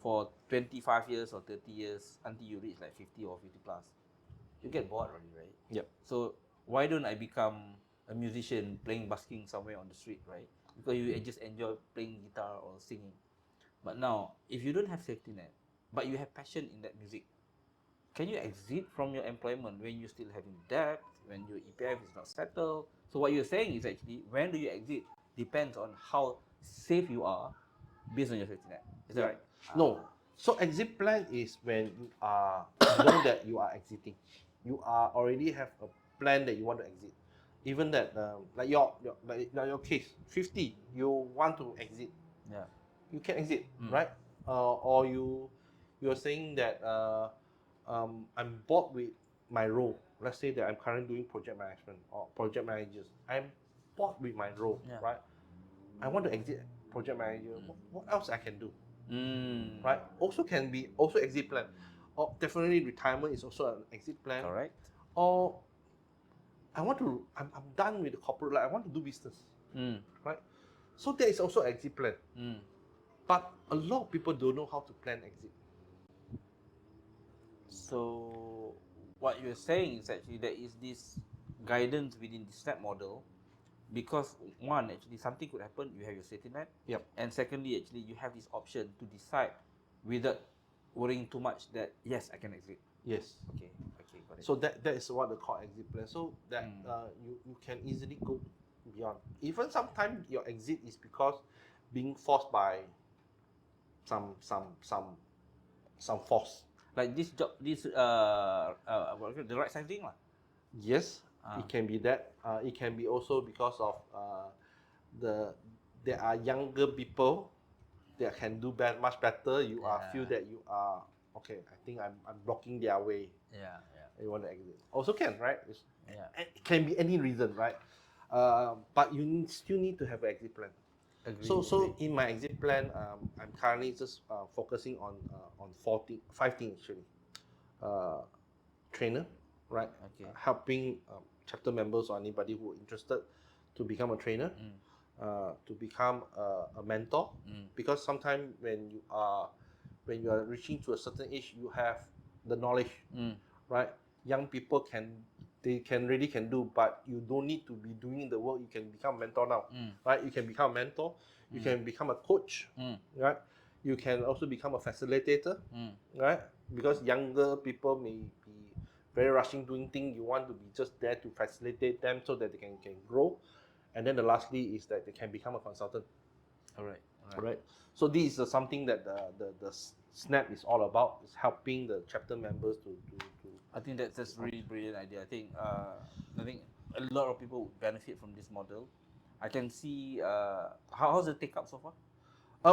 for 25 years or 30 years until you reach like 50 or 50 plus. You get bored already, right? Yep. So why don't I become a musician playing busking somewhere on the street, right? Because you just enjoy playing guitar or singing. But now, if you don't have safety net, but you have passion in that music, can you exit from your employment when you're still having debt, when your EPF is not settled? So what you're saying is actually, when do you exit depends on how safe you are based on your safety net. Is that right? No. So exit plan is when you know that you are exiting. You already have a plan that you want to exit. Even that, like your case, 50, you want to exit. Yeah. You can exit, right? Or you're saying that I'm bored with my role. Let's say that I'm currently doing project management or project managers. I'm bored with my role, right? I want to exit project manager. What else I can do? Right? Also can be exit plan. Or definitely retirement is also an exit plan. Correct. Or I'm done with the corporate life. I want to do business. Right? So there is also exit plan. But a lot of people don't know how to plan exit. So what you're saying is actually there is this guidance within the SNAP model, because one, actually something could happen, you have your safety net. Yep. And secondly, actually you have this option to decide without worrying too much that yes, I can exit. Yes. Okay, got it. So that is what they call exit plan. So that you can easily go beyond. Even sometimes your exit is because being forced by some force. Like this job, the rightsizing lah. Yes, it can be that. It can be also because of there are younger people that can do much better. You feel that you are okay. I think I'm blocking their way. Yeah. You want to exit. Also can, right? It can be any reason, right? But you still need to have an exit plan. Agreed. So in my exit plan, I'm currently just focusing on 5 things actually. Trainer, right? Okay. Helping chapter members or anybody who are interested to become a trainer, to become a mentor. Because sometimes when you are reaching to a certain age, you have the knowledge, right? Young people can really do, but you don't need to be doing the work. You can become a mentor now, right? You can become a mentor. You can become a coach, right? You can also become a facilitator, right? Because younger people may be very rushing doing things. You want to be just there to facilitate them so that they can grow. And then the lastly is that they can become a consultant. All right. All right. So this is something that the Snap is all about. Is helping the chapter members to I think that's really brilliant idea. I think a lot of people would benefit from this model. I can see how's the take up so far?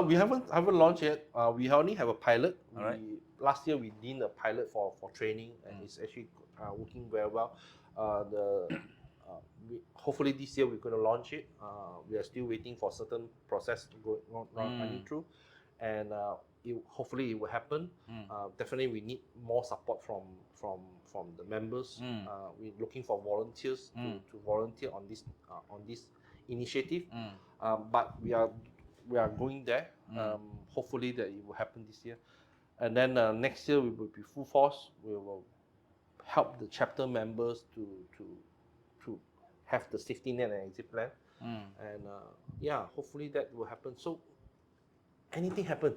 We haven't launched yet. We only have a pilot. Alright. Last year we did a pilot for training, and it's actually working very well. Hopefully this year we're going to launch it. We are still waiting for certain process running through, and hopefully it will happen. Definitely we need more support from the members. We're looking for volunteers to volunteer on this initiative. But we are going there. Hopefully that it will happen this year, and then next year we will be full force. We will help the chapter members to have the safety net and exit plan, and hopefully that will happen. So anything happen,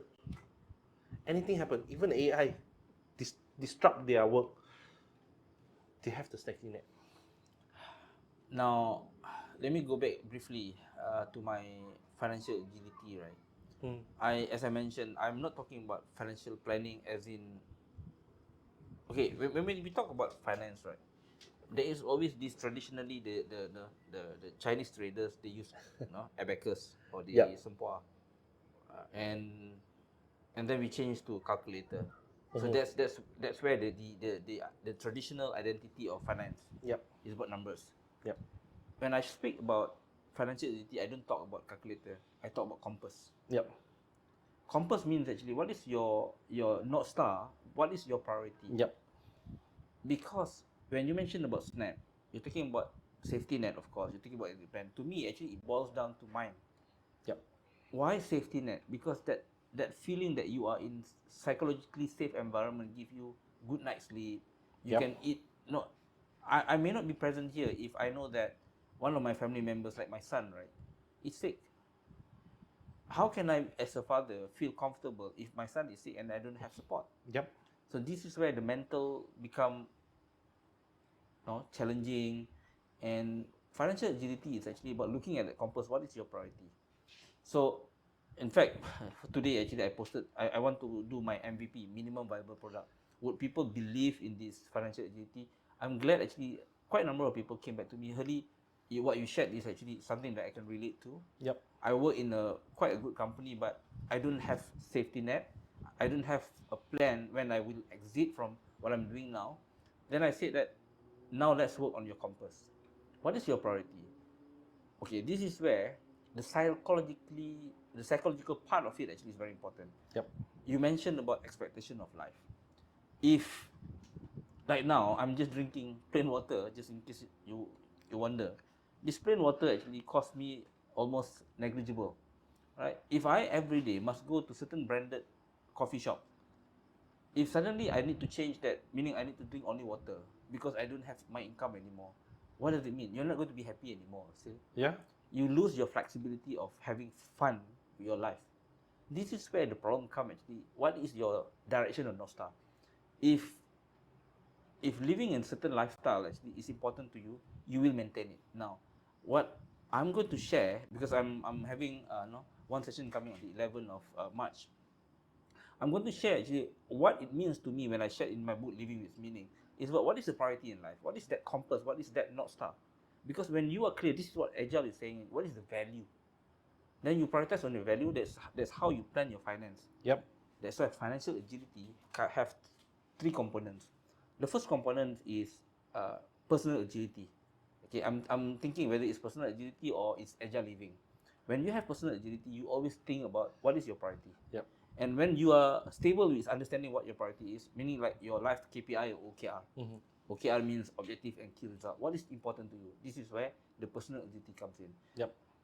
even AI disrupt their work, they have the safety net. Now, let me go back briefly to my financial agility, right? As I mentioned, I'm not talking about financial planning as in. Okay, when we talk about finance, right? There is always this traditionally the Chinese traders, they use abacus or the sempua, and then we change to calculator. So that's where the traditional identity of finance is about numbers. When I speak about financial agility, I don't talk about calculator. I talk about compass. Compass means actually what is your North Star? What is your priority? Because when you mention about Snap, you're talking about safety net, of course. You're talking about exit plan. To me, actually, it boils down to mine. Why safety net? Because that feeling that you are in psychologically safe environment give you good night's sleep. You can eat. No, I may not be present here if I know that one of my family members, like my son, right, is sick. How can I, as a father, feel comfortable if my son is sick and I don't have support? So this is where the mental become challenging, and financial agility is actually about looking at the compass. What is your priority? So, in fact, today actually I posted. I want to do my MVP, minimum viable product. Would people believe in this financial agility? I'm glad actually quite a number of people came back to me. Herley, what you shared is actually something that I can relate to. I work in quite a good company, but I don't have safety net. I don't have a plan when I will exit from what I'm doing now. Then I said that now let's work on your compass. What is your priority? Okay, this is where the psychological part of it actually is very important. You mentioned about expectation of life. If right now I'm just drinking plain water, just in case you wonder, this plain water actually cost me almost negligible, right? If I every day must go to certain branded coffee shop, if suddenly I need to change that, meaning I need to drink only water because I don't have my income anymore, what does it mean? You're not going to be happy anymore. See? You lose your flexibility of having fun with your life. This is where the problem comes actually. What is your direction of North Star? If living in certain lifestyle actually is important to you, you will maintain it. Now, what I'm going to share, because I'm having one session coming on the 11th of March. I'm going to share actually what it means to me when I shared in my book Living with Meaning. Is about what is the priority in life? What is that compass? What is that North Star? Because when you are clear, this is what Agile is saying. What is the value? Then you prioritize on your value. That's how you plan your finance. That's why financial agility have three components. The first component is personal agility. Okay, I'm thinking whether it's personal agility or it's agile living. When you have personal agility, you always think about what is your priority. And when you are stable with understanding what your priority is, meaning like your life KPI or OKR. OKR means objective and key result. What is important to you? This is where the personal agility comes in.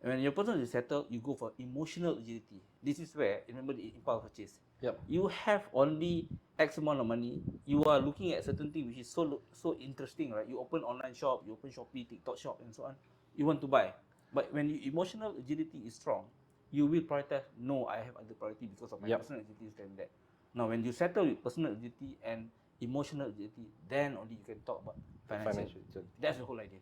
And when your personal agility is settled, you go for emotional agility. This is where, remember the impulse purchase. You have only X amount of money. You are looking at certain thing which is so interesting, right? You open online shop, you open Shopee, TikTok shop, and so on. You want to buy. But when your emotional agility is strong, you will prioritize, no, I have other priority because of my personal agility is than that. Now, when you settle with personal agility and emotional agility, then only you can talk about financial. Financial agility. That's the whole idea.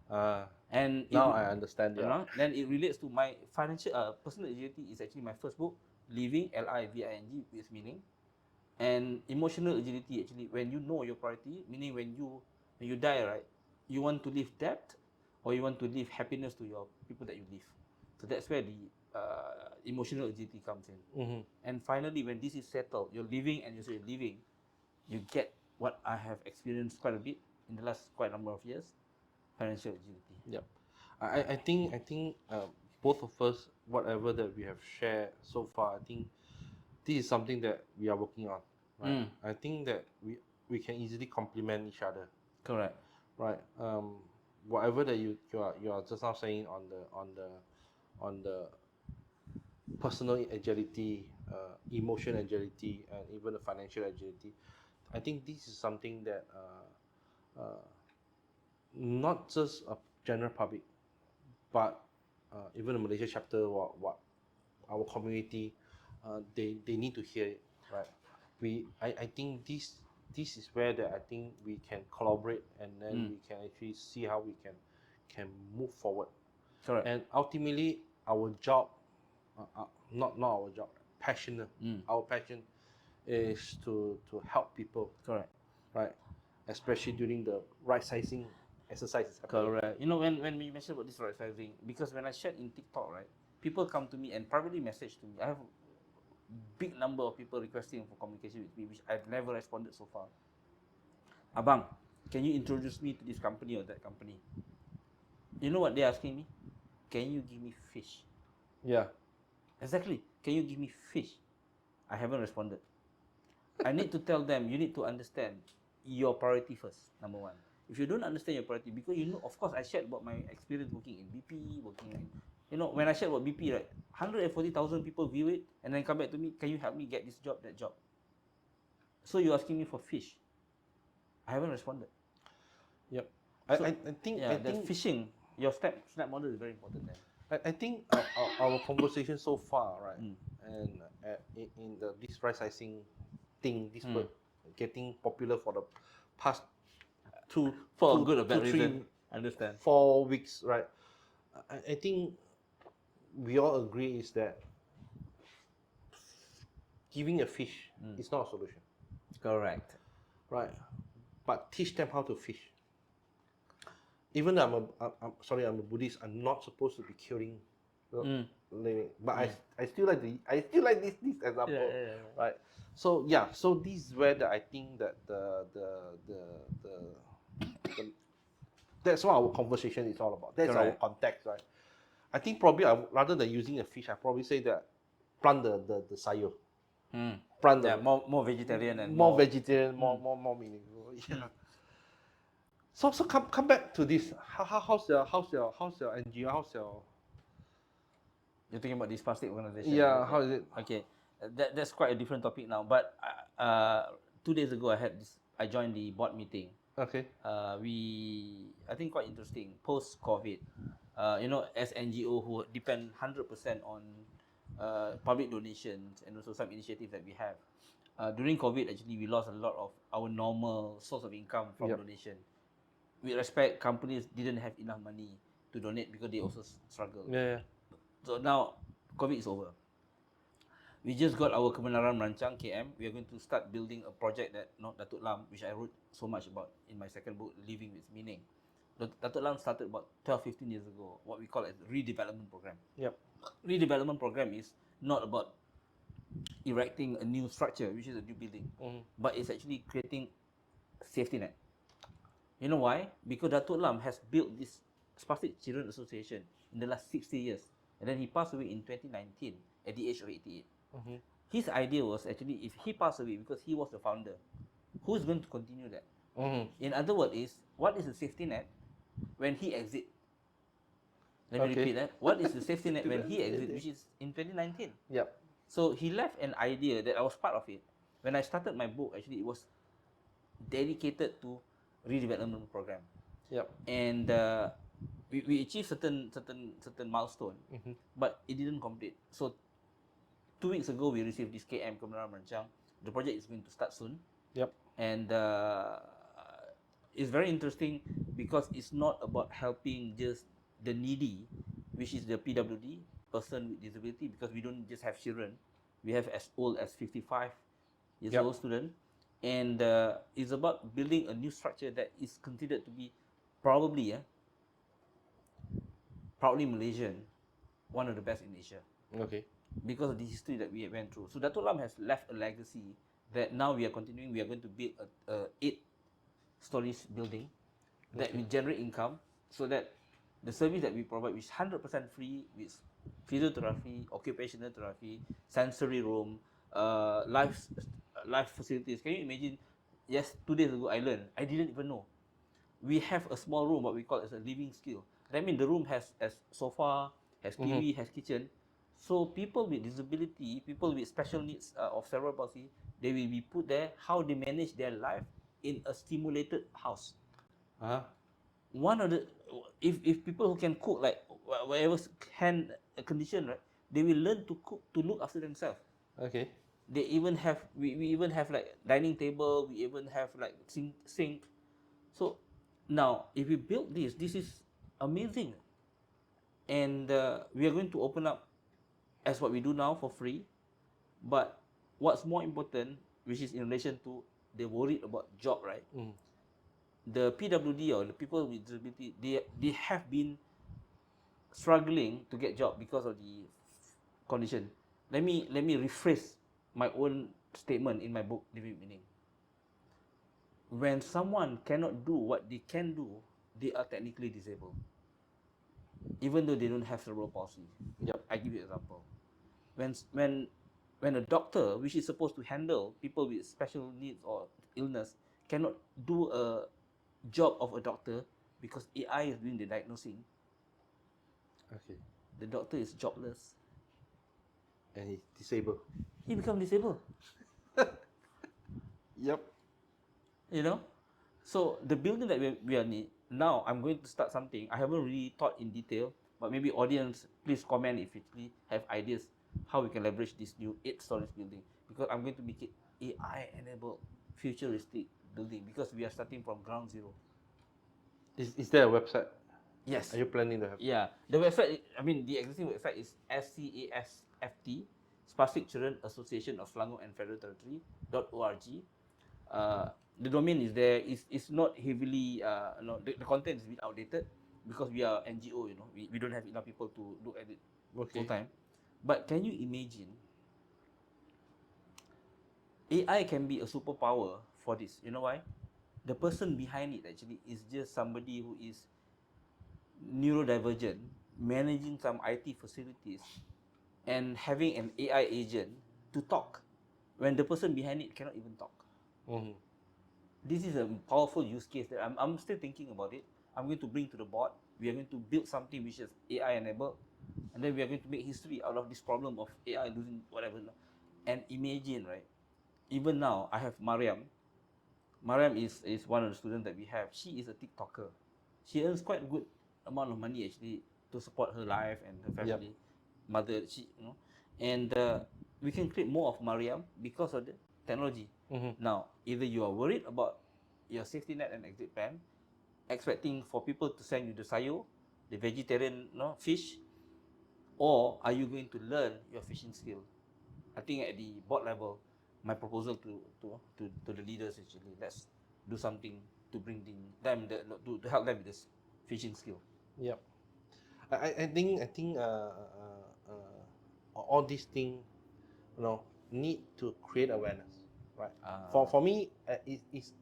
Uh, And now I understand. you Yeah. know, then it relates to my financial personal agility is actually my first book, Living Living with Meaning, and emotional agility actually when you know your priority, meaning when you die, right, you want to leave debt or you want to leave happiness to your people that you live. So that's where the emotional agility comes in. Mm-hmm. And finally, when this is settled, you're living and you're living, you get what I have experienced quite a bit in the last quite a number of years, financial agility. Yep. I think both of us, whatever that we have shared so far, I think this is something that we are working on. Right. I think that we can easily complement each other. Correct. Right. Whatever that you are just now saying on the personal agility, emotional agility, and even the financial agility, I think this is something that not just a general public, but even the Malaysia chapter, what our community, they need to hear it, right? I think this is where that I think we can collaborate, and then we can actually see how we can move forward. Correct. And ultimately, our job, not our job, our passion is to help people, Correct. right? Especially during the right sizing exercises happening. Correct. You know, when we mentioned about this right sizing, because when I shared in TikTok, right, people come to me and privately message to me. I have a big number of people requesting for communication with me, which I've never responded so far. Abang, can you introduce me to this company or that company? You know what they're asking me? Can you give me fish? Yeah. Exactly. Can you give me fish? I haven't responded. I need to tell them, you need to understand your priority first, number one. If you don't understand your priority, because you know, of course, I shared about my experience working in BP, working in, you know, when I shared about BP, right, 140,000 people view it and then come back to me, can you help me get this job, that job? So you're asking me for fish. I haven't responded. Yep. So, I think yeah, I the think fishing, your snap model is very important there. I think our conversation so far, right, and in the this right sizing thing, this word getting popular for the past For a good or bad reason. 3, Understand. 4 weeks, right? I think we all agree is that giving a fish is not a solution, Correct. right? But teach them how to fish. Even though I'm sorry, I'm a Buddhist, I'm not supposed to be killing living, but I still like this example, right? So yeah, so this is where I think that the that's what our conversation is all about. That's Correct. our context, right? I think probably rather than using a fish, I probably say that plant the sayur, plant Yeah, the more vegetarian and more vegetarian, more meaningful. Yeah. So come back to this. How's your NGO? How's your You're talking about this plastic organization. yeah? How is it? Okay, that's quite a different topic now. But 2 days ago, I joined the board meeting. Okay. I think quite interesting. Post COVID, you know, as NGO who depend 100% on public donations and also some initiatives that we have. During COVID, actually, we lost a lot of our normal source of income from donation. With respect, companies didn't have enough money to donate because they also struggle. Yeah. So now COVID is over. We just got our kebenaran merancang KM. We are going to start building a project that Datuk Lam, which I wrote so much about in my second book, Living with Meaning. Datuk Lam started about 12-15 years ago, what we call as redevelopment program. Yep. Redevelopment program is not about erecting a new structure, which is a new building, but it's actually creating safety net. You know why? Because Datuk Lam has built this Spastic Children Association in the last 60 years. And then he passed away in 2019 at the age of 88. His idea was actually, if he passed away because he was the founder, who's going to continue that? In other words, what is the safety net when he exit? Let me repeat that. What is the safety net when he exit, which is in 2019? Yep. So he left an idea that I was part of it. When I started my book, actually, it was dedicated to redevelopment program. Yep. And we achieved certain milestone, but it didn't complete. So 2 weeks ago, we received this KM Kebenaran Merancang. The project is going to start soon. Yep. And it's very interesting because it's not about helping just the needy, which is the PWD, person with disability, because we don't just have children, we have as old as 55 years Yep. old student. And it's about building a new structure that is considered to be probably proudly Malaysian, one of the best in Asia, Okay. because of the history that we went through. So Dato' Lam has left a legacy that now we are continuing. We are going to build a 8 stories building that will generate income, so that the service that we provide, which is 100% free, with physiotherapy, occupational therapy, sensory room, life facilities. Can you imagine? Yes, 2 days ago I learned. I didn't even know. We have a small room, what we call as a living skill. That means the room has sofa, has TV, has kitchen. So people with disability, people with special needs of cerebral palsy, they will be put there. How they manage their life in a stimulated house. Uh-huh. One of the, if people who can cook, like whatever hand condition, right, they will learn to cook, to look after themselves. Okay. They even have, we even have like dining table, we even have like sink. So now if we build this is amazing. And we are going to open up as what we do now for free. But what's more important, which is in relation to, they worried about job, right? The PWD, or the people with disability, they have been struggling to get job because of the condition. Let me rephrase my own statement in my book, Living Meaning. When someone cannot do what they can do, they are technically disabled, even though they don't have cerebral palsy. Yep. I give you an example. When a doctor, which is supposed to handle people with special needs or illness, cannot do a job of a doctor because AI is doing the diagnosing, Okay. the doctor is jobless. And he's disabled. He becomes disabled. Yep. You know? So the building that we are need, now I'm going to start something. I haven't really thought in detail, but maybe audience, please comment if you actually have ideas how we can leverage this new 8 stories building, because I'm going to make it AI enabled futuristic building, because we are starting from ground zero. Is there a website? Yes. Are you planning to have? Yeah. The website, I mean, the existing website is SCASFT, Spastic Children Association of Selangor and Federal Territory .org. The domain is there. It's not heavily, no, the content is a bit outdated because we are NGO, we don't have enough people to look at it Okay. full time. But can you imagine, AI can be a superpower for this? You know why? The person behind it actually is just somebody who is neurodivergent, managing some IT facilities, and having an AI agent to talk when the person behind it cannot even talk. This is a powerful use case that I'm still thinking about it. I'm going to bring to the board. We are going to build something which is AI enabled, and then we are going to make history out of this problem of AI losing whatever. And imagine, right? Even now, I have Mariam. Mariam is one of the students that we have. She is a TikToker. She earns quite a good amount of money actually to support her life and her family. Yep. Mother, and we can create more of Mariam because of the technology. Now, either you are worried about your safety net and exit plan, expecting for people to send you the sayo, the vegetarian fish, or are you going to learn your fishing skill? I think at the board level, my proposal to the leaders actually, let's do something to bring them to help them with this fishing skill. Yep. I think all these things, need to create awareness, right? For me,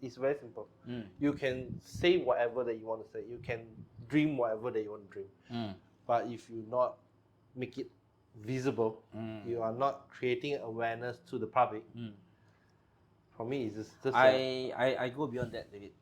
it's very simple. You can say whatever that you want to say. You can dream whatever that you want to dream. But if you not make it visible, you are not creating awareness to the public. For me, it's just I go beyond that, David.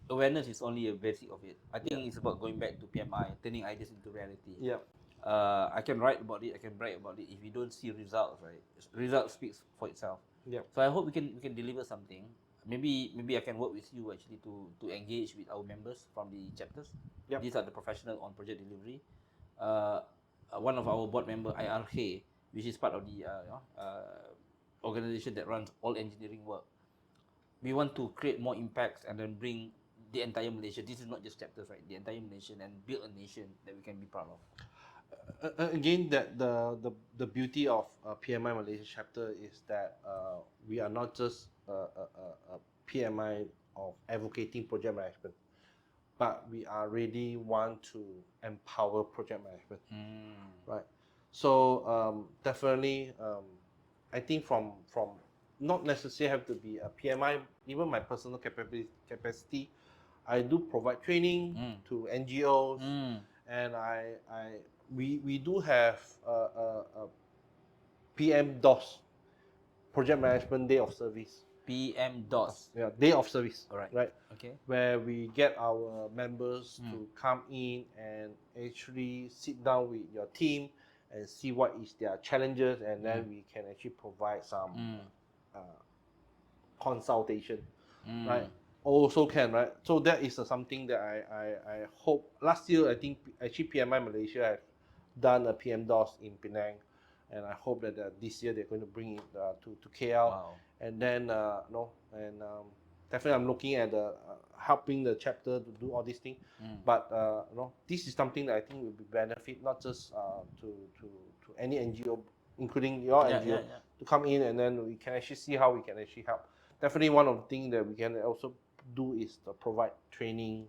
Awareness is only a basic of it. I think it's about going back to PMI, turning ideas into reality. Yeah. I can write about it, I can write about it. If you don't see results, right? Results speaks for itself. Yeah. So I hope we can deliver something. Maybe I can work with you actually to engage with our members from the chapters. Yep. These are the professional on project delivery. One of our board member, IRH, which is part of the organization that runs all engineering work. we want to create more impacts and then bring the entire Malaysia. This is not just chapters, right? The entire nation, and build a nation that we can be proud of. Again, that the beauty of PMI Malaysia chapter is that we are not just a PMI of advocating project management, but we are really want to empower project management, right? So definitely, I think from not necessarily have to be a PMI. Even my personal capacity, I do provide training to NGOs, and we do have a PM DOS, Project Management Day of Service. PM DOS. Yeah, Day of Service. All right. Right. Okay. Where we get our members to come in and actually sit down with your team and see what is their challenges, and then we can actually provide some consultation, right? Also can, right? So that is something that I hope. Last year, I think actually PMI Malaysia have done a PM DOS in Penang, and I hope that this year they're going to bring it to KL. Wow. And then definitely I'm looking at helping the chapter to do all these things. But this is something that I think will be benefit not just to any NGO, including your NGO, to come in, and then we can actually see how we can actually help. Definitely one of the things that we can also do is to provide training,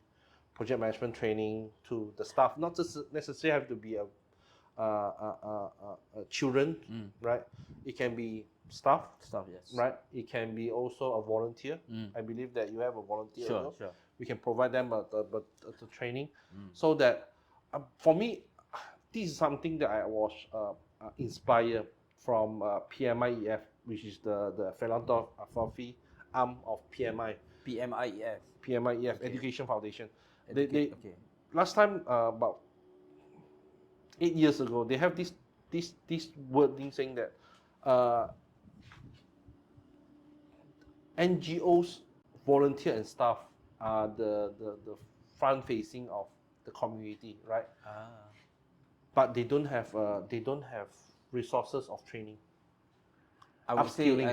project management training to the staff. Not just necessarily have to be a children, right? It can be staff, Yes. right? It can be also a volunteer. I believe that you have a volunteer. Sure. We can provide them the training, so that for me, this is something that I was inspired from PMIEF, which is the philanthropy arm of PMI. PMIEF. PMIEF, Education Foundation. They Okay. last time about 8 years ago, they have this wording saying that NGOs, volunteer and staff are the front facing of the community, right? But they don't have resources of training. I would say Upskilling.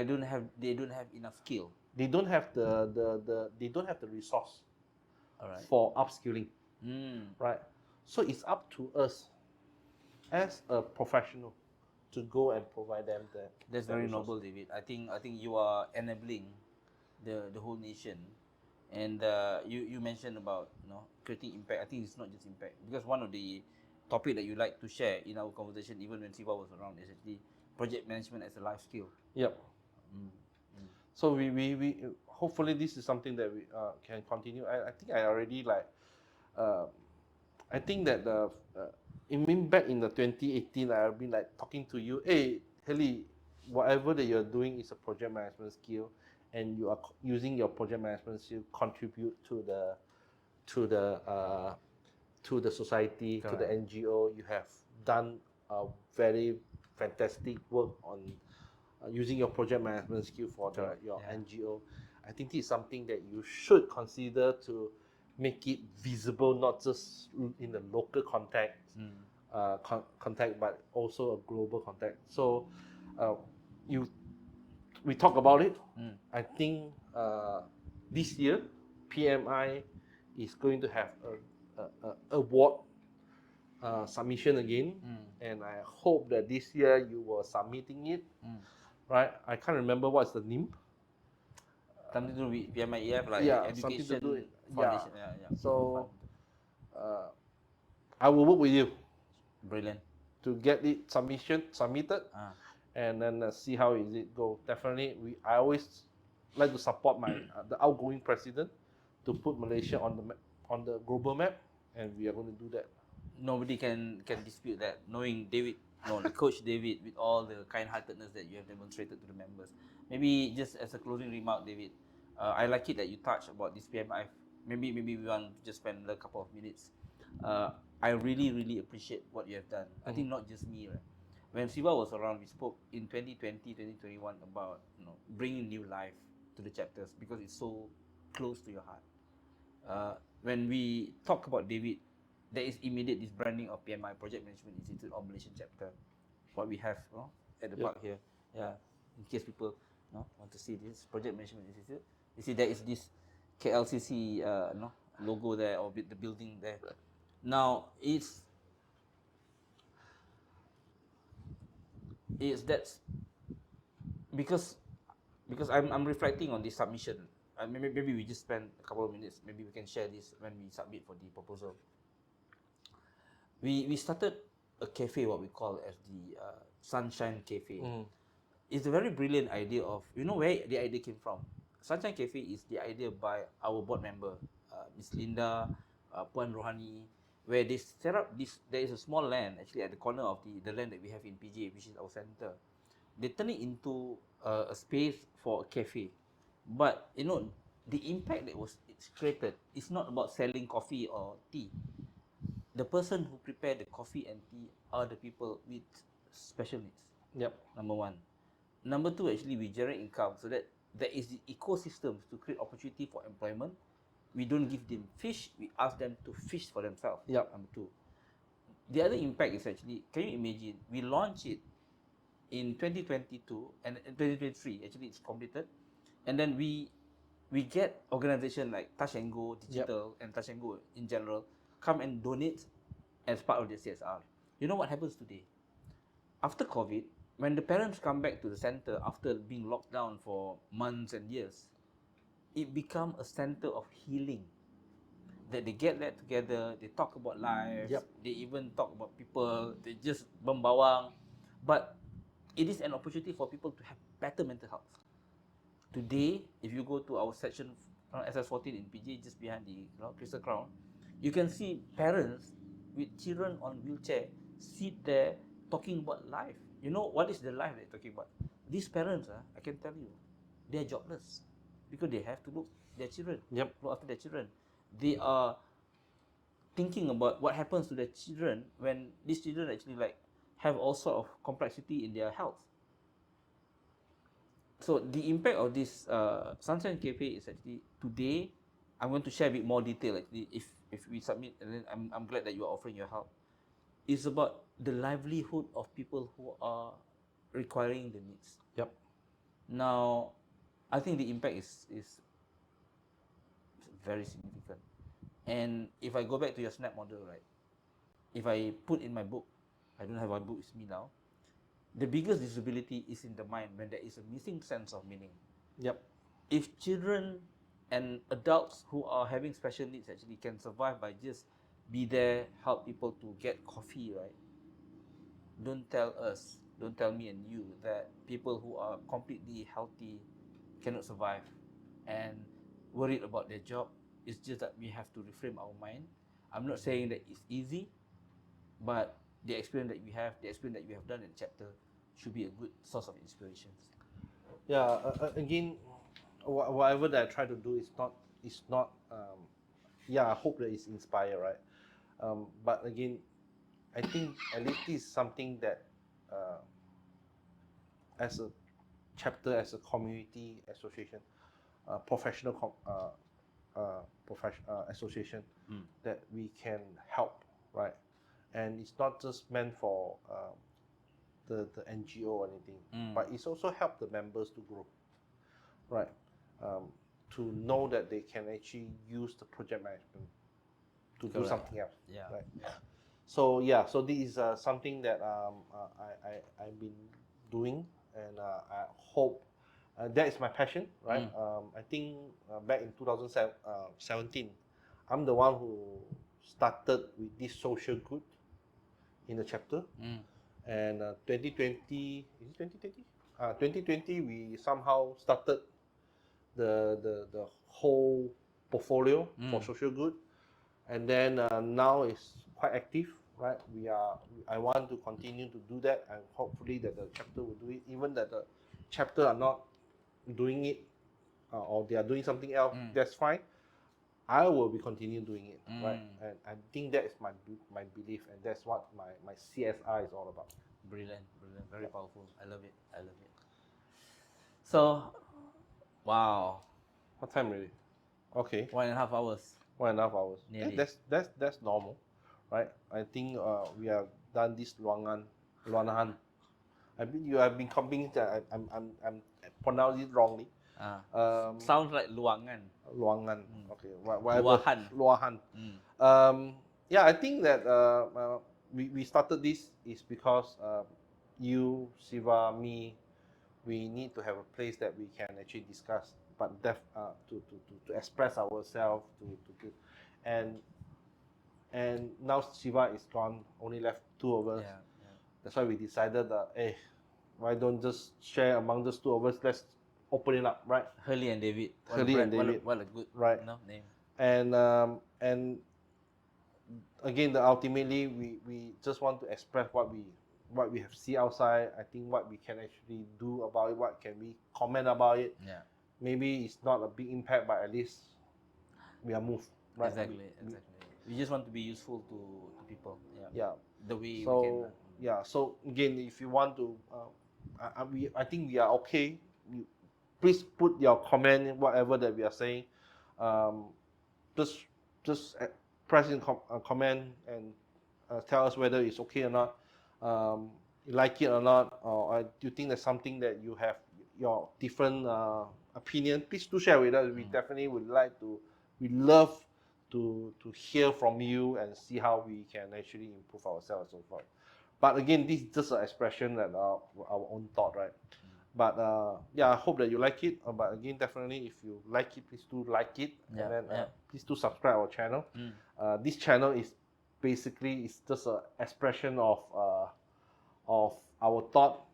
they don't have enough skill. They don't have the resource All right. for upskilling, right? So it's up to us as a professional to go and provide them the. That's very noble, David. I think you are enabling the whole nation, and you mentioned about creating impact. I think it's not just impact, because one of the topic that you like to share in our conversation, even when Siva was around, is actually project management as a life skill. Yep. So we hopefully this is something that we can continue. I think I already I think that back in the 2018, I've been talking to you. Hey, Herley, whatever that you're doing is a project management skill, and you are using your project management skill contribute to the society. Correct. To the NGO. You have done a very fantastic work on using your project management skill for your NGO. I think this is something that you should consider to make it visible, not just in the local context, but also a global context. So we talk about it. I think this year PMI is going to have a award submission again, and I hope that this year you were submitting it. Right? I can't remember what's the name. Something to do with PMIEF, like education something to do with, foundation. So I will work with you. Brilliant. To get it submitted, and then see how is it go. Definitely, I always like to support my the outgoing president to put Malaysia on the global map, and we are going to do that. Nobody can dispute that. Knowing David, Coach David, with all the kind-heartedness that you have demonstrated to the members. Maybe just as a closing remark, David, I like it that you touched about this PMI. Maybe we want to just spend a couple of minutes. I really appreciate what you have done. I think not just me, right? When Siva was around, we spoke in 2020, 2021 about bringing new life to the chapters, because it's so close to your heart. When we talk about David, there is immediate this branding of PMI, Project Management Institute of Malaysian Chapter. What we have at the back here, in case people want to see this Project Management Institute You see, there is this KLCC logo there, or the building there. Now that's because I'm reflecting on this submission. Maybe we just spend a couple of minutes. Maybe we can share this when we submit for the proposal. We started a cafe, what we call as the Sunshine Cafe. It's a very brilliant idea of, where the idea came from. Sunshine Cafe is the idea by our board member, Miss Linda, Puan Rohani, where they set up this. There is a small land actually at the corner of the land that we have in PJ, which is our center. They turn it into a space for a cafe, but the impact that it's created is not about selling coffee or tea. The person who prepare the coffee and tea are the people with special needs. Yep. Number one. Number two, actually, we generate income so that there is the ecosystems to create opportunity for employment. We don't give them fish, we ask them to fish for themselves. Yep. Number two. The other impact is actually, can you imagine, we launch it in 2022 and 2023, actually it's completed. And then we get organization like Touch and Go Digital and Touch and Go in general come and donate as part of the CSR. You know what happens today? After COVID, when the parents come back to the center after being locked down for months and years, it becomes a center of healing. That they get that together, they talk about life, they even talk about people, they just bembawang. But it is an opportunity for people to have better mental health. Today, if you go to our section SS14 in PJ, just behind the Crystal Crown, you can see parents with children on wheelchair sit there talking about life. You know what is the life they're talking about? These parents, I can tell you, they're jobless because they have to look after their children. They are thinking about what happens to their children when these children actually have all sort of complexity in their health. So the impact of this Sunshine Cafe is actually today. I'm going to share a bit more detail actually if we submit, and then I'm glad that you are offering your help. It's about the livelihood of people who are requiring the needs. Yep. Now, I think the impact is very significant. And if I go back to your SNAP model, right? If I put in my book, I don't have my book with me now. The biggest disability is in the mind when there is a missing sense of meaning. Yep. If children and adults who are having special needs actually can survive by just be there, help people to get coffee, right? Don't tell me and you that people who are completely healthy cannot survive and worried about their job. It's just that we have to reframe our mind. I'm not saying that it's easy, but the experience that we have done in the chapter should be a good source of inspiration. Yeah. Again, whatever that I try to do is not. I hope that it's inspired, right? But again, I think at least this is something that, as a chapter, as a community association, professional association, that we can help, right? And it's not just meant for the NGO or anything, but it's also help the members to grow, right? To know that they can actually use the project management to do something else, right? So this is something that I've been doing, and I hope that is my passion, right? I think back in 2017, I'm the one who started with this social good in the chapter, and 2020, is it 2020? 2020 we somehow started the whole portfolio for social good, and then now it's quite active, right? I want to continue to do that, and hopefully that the chapter will do it, even that the chapter are not doing it, or they are doing something else. That's fine. I will be continue doing it, right? And I think that is my belief, and that's what my CSR is all about. Brilliant, very powerful. I love it. So, wow. What time really? Okay. 1.5 hours. 1.5 hours. Nearly. Yeah, that's normal, right? I think we have done this Luangan. You have been convinced that I'm pronouncing it wrongly. Sounds like luangan. Luangan. Okay, whatever. Luahan. Luahan. Yeah, I think that we started this is because you, Siva, me, we need to have a place that we can actually discuss, but to express ourselves, and now Siva is gone, only left two of us. Yeah. That's why we decided that, hey, why don't just share among those two of us? Let's open it up, right? Herley and David. Herley and David. What a good Right. name. And again, ultimately we just want to express what we have see outside. I think what we can actually do about it, what can we comment about it. Yeah. Maybe it's not a big impact, but at least we are moved. Right? Exactly. We just want to be useful to people. Yeah. The way So we can. yeah. So again, if you want to, I think we are okay. Please put your comment in whatever that we are saying. Just press in comment and tell us whether it's okay or not. You like it or not, or do you think there's something that you have your different opinion? Please do share with us. We definitely would like to. We love to hear from you and see how we can actually improve ourselves and so forth. But again, this is just an expression that our own thought, right? But yeah, I hope that you like it. But again, definitely, if you like it, please do like it, and then please do subscribe our channel. This channel is basically just an expression of our thought.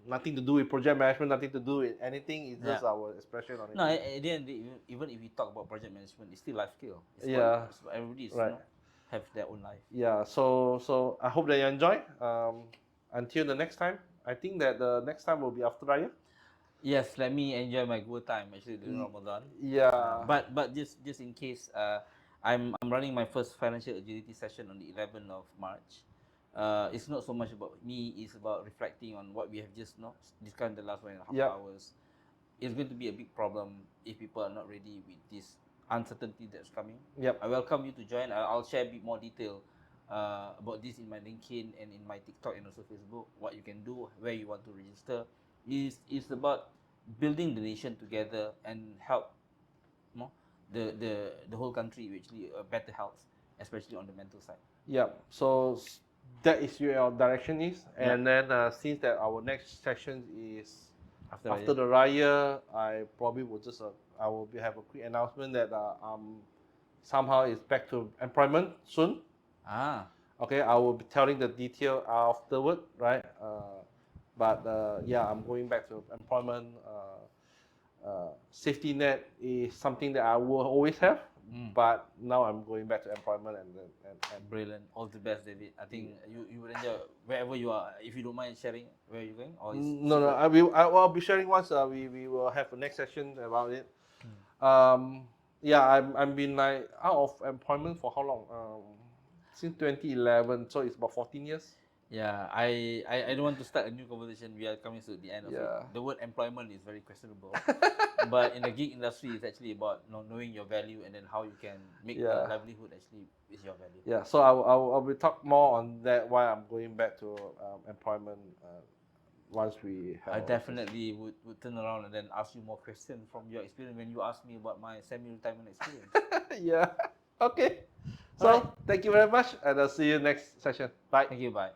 Nothing to do with project management, nothing to do with anything. It's just our expression on it. No, at the end, even if we talk about project management, it's still life skill. It's what everybody is, right. Have their own life. Yeah. So I hope that you enjoy. Until the next time, I think that the next time will be after Raya. Yes, let me enjoy my good time actually during Ramadan. Yeah. But just in case, I'm running my first financial agility session on the 11th of March. It's not so much about me, it's about reflecting on what we have just discussed the last 1.5 hours. It's going to be a big problem if people are not ready with this uncertainty that's coming. I welcome you to join. I'll share a bit more detail about this in my LinkedIn and in my TikTok and also Facebook. What you can do, where you want to register. It's about building the nation together and help the whole country with actually better health, especially on the mental side. Yeah. So that is where our direction is, and then since that our next session is after the Raya, I probably will just I will have a quick announcement that somehow it's back to employment soon. Okay, I will be telling the detail afterward, right? But yeah, I'm going back to employment. Safety net is something that I will always have, but now I'm going back to employment and brilliant. All the best, David. I think you will enjoy wherever you are. If you don't mind sharing where you're going, or no, I'll be sharing once we will have a next session about it. Yeah, I've been like out of employment for how long? Since 2011, so it's about 14 years. Yeah, I don't want to start a new conversation. We are coming to the end of it. The word employment is very questionable, but in the gig industry, it's actually about knowing your value and then how you can make a livelihood actually is your value. Yeah, so I will talk more on that why I'm going back to employment once we have. I definitely would turn around and then ask you more questions from your experience when you ask me about my semi-retirement experience. Yeah. Okay. So thank you very much, and I'll see you next session. Bye. Thank you. Bye.